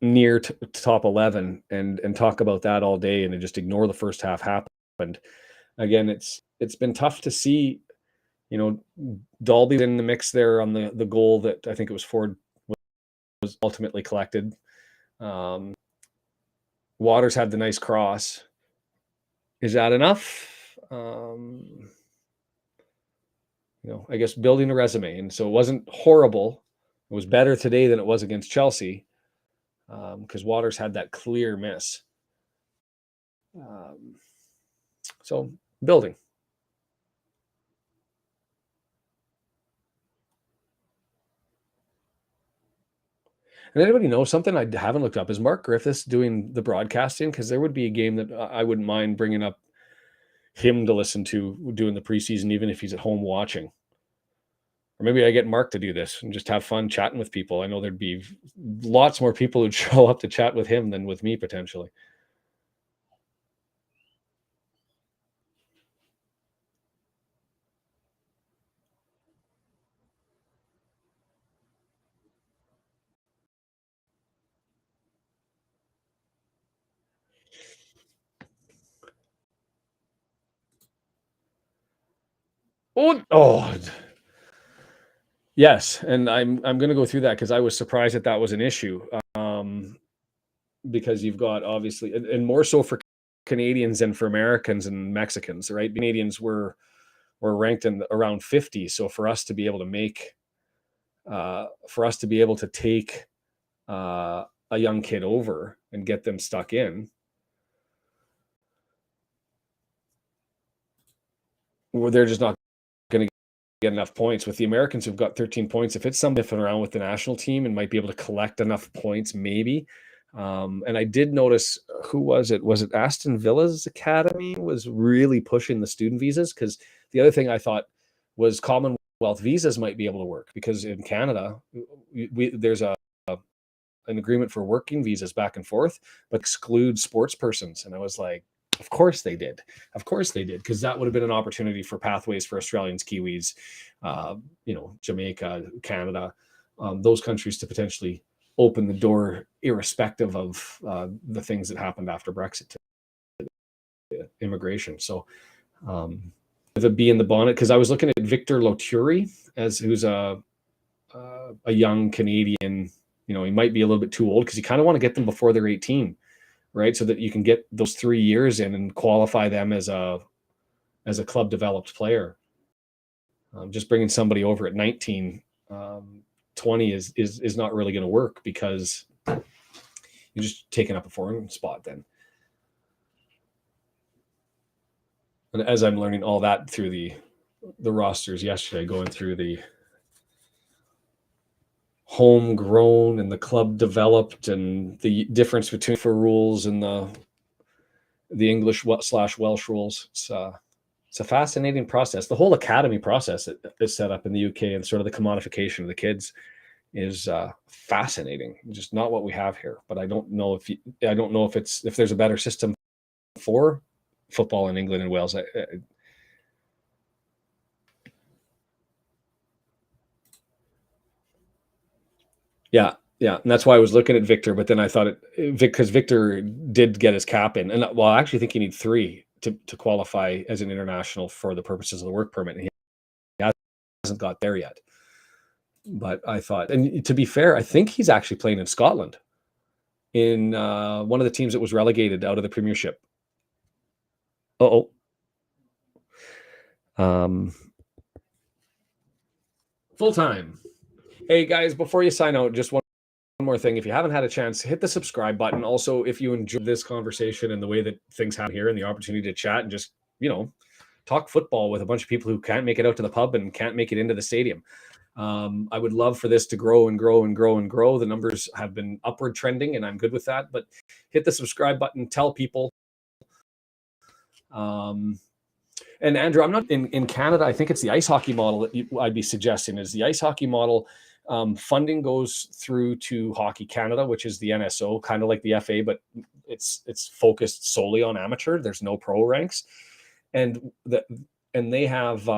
near top 11 and talk about that all day and just ignore the first half happened. Again, it's been tough to see, you know, Dalby in the mix there on the goal that I think it was Ford was ultimately collected. Um, Waters had the nice cross. Is that enough? I guess building a resume, and so it wasn't horrible. It was better today than it was against Chelsea, because Waters had that clear miss. Um, so building. And anybody know something I haven't looked up? Is Mark Griffiths doing the broadcasting? Because there would be a game that I wouldn't mind bringing up him to listen to doing the preseason, even if he's at home watching. Or maybe I get Mark to do this and just have fun chatting with people. I know there'd be lots more people who'd show up to chat with him than with me potentially. Oh, yes, and I'm going to go through that because I was surprised that was an issue. Because you've got obviously, and more so for Canadians than for Americans and Mexicans, right? Canadians were ranked in around 50, so for us to be able to take a young kid over and get them stuck in, well, they're just not going to get enough points. With the Americans who've got 13 points, if it's something around with the national team and might be able to collect enough points, maybe. And I did notice, who was it? Was it Aston Villa's academy was really pushing the student visas? Because the other thing I thought was Commonwealth visas might be able to work, because in Canada, there's an agreement for working visas back and forth, but exclude sports persons. And I was like, of course they did. Of course they did, because that would have been an opportunity for pathways for Australians, Kiwis, Jamaica, Canada, those countries to potentially open the door, irrespective of the things that happened after Brexit, to immigration. So with a bee in the bonnet, because I was looking at Victor Loturi, who's a young Canadian. He might be a little bit too old, because you kind of want to get them before they're 18, right? So that you can get those 3 years in and qualify them as a club developed player. Just bringing somebody over at 19, 20 is not really going to work, because you're just taking up a foreign spot then. And as I'm learning all that through the rosters yesterday, going through the homegrown and the club developed, and the difference between for rules and the English / Welsh rules, it's a fascinating process. The whole academy process that is set up in the UK, and sort of the commodification of the kids, is fascinating. Just not what we have here. But I don't know if there's a better system for football in England and Wales. Yeah, yeah, and that's why I was looking at Victor. But then I thought because Victor did get his cap in, and well, I actually think you need 3 to qualify as an international for the purposes of the work permit, and he hasn't got there yet. But I thought, and to be fair, I think he's actually playing in Scotland, in one of the teams that was relegated out of the Premiership. Oh, full time. Hey guys, before you sign out, just one more thing. If you haven't had a chance, hit the subscribe button. Also, if you enjoyed this conversation and the way that things happen here, and the opportunity to chat and just, talk football with a bunch of people who can't make it out to the pub and can't make it into the stadium, I would love for this to grow and grow and grow and grow. The numbers have been upward trending, and I'm good with that. But hit the subscribe button, tell people. And Andrew, I'm not in Canada. I think it's the ice hockey model that I'd be suggesting. Is the ice hockey model, funding goes through to Hockey Canada, which is the NSO, kind of like the FA, but it's focused solely on amateur. There's no pro ranks, and they have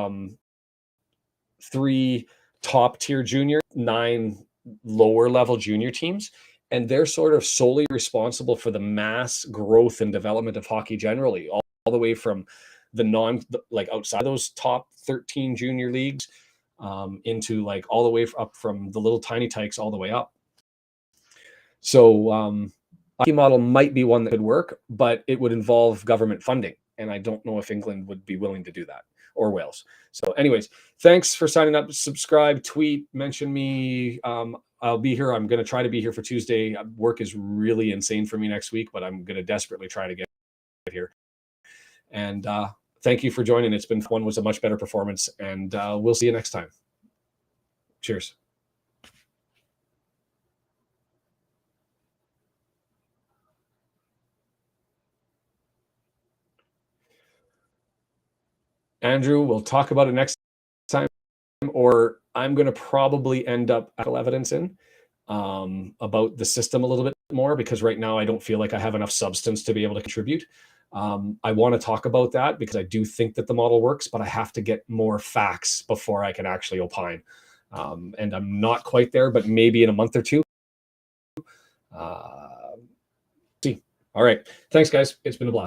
3 top tier junior, 9 lower level junior teams, and they're sort of solely responsible for the mass growth and development of hockey generally, all the way from like outside those top 13 junior leagues, into like all the way up from the little tiny tykes all the way up. So hockey model might be one that could work, but it would involve government funding, and I don't know if England would be willing to do that, or Wales. So anyways, thanks for signing up. Subscribe, tweet, mention me. I'll be here. I'm going to try to be here for Tuesday. Work is really insane for me next week, but I'm going to desperately try to get here. And thank you for joining. It's been fun. Was a much better performance, and we'll see you next time. Cheers. Andrew, we'll talk about it next time, or I'm going to probably end up evidence in about the system a little bit more, because right now I don't feel like I have enough substance to be able to contribute. I want to talk about that because I do think that the model works, but I have to get more facts before I can actually opine. And I'm not quite there, but maybe in a month or two. See. All right. Thanks, guys. It's been a blast.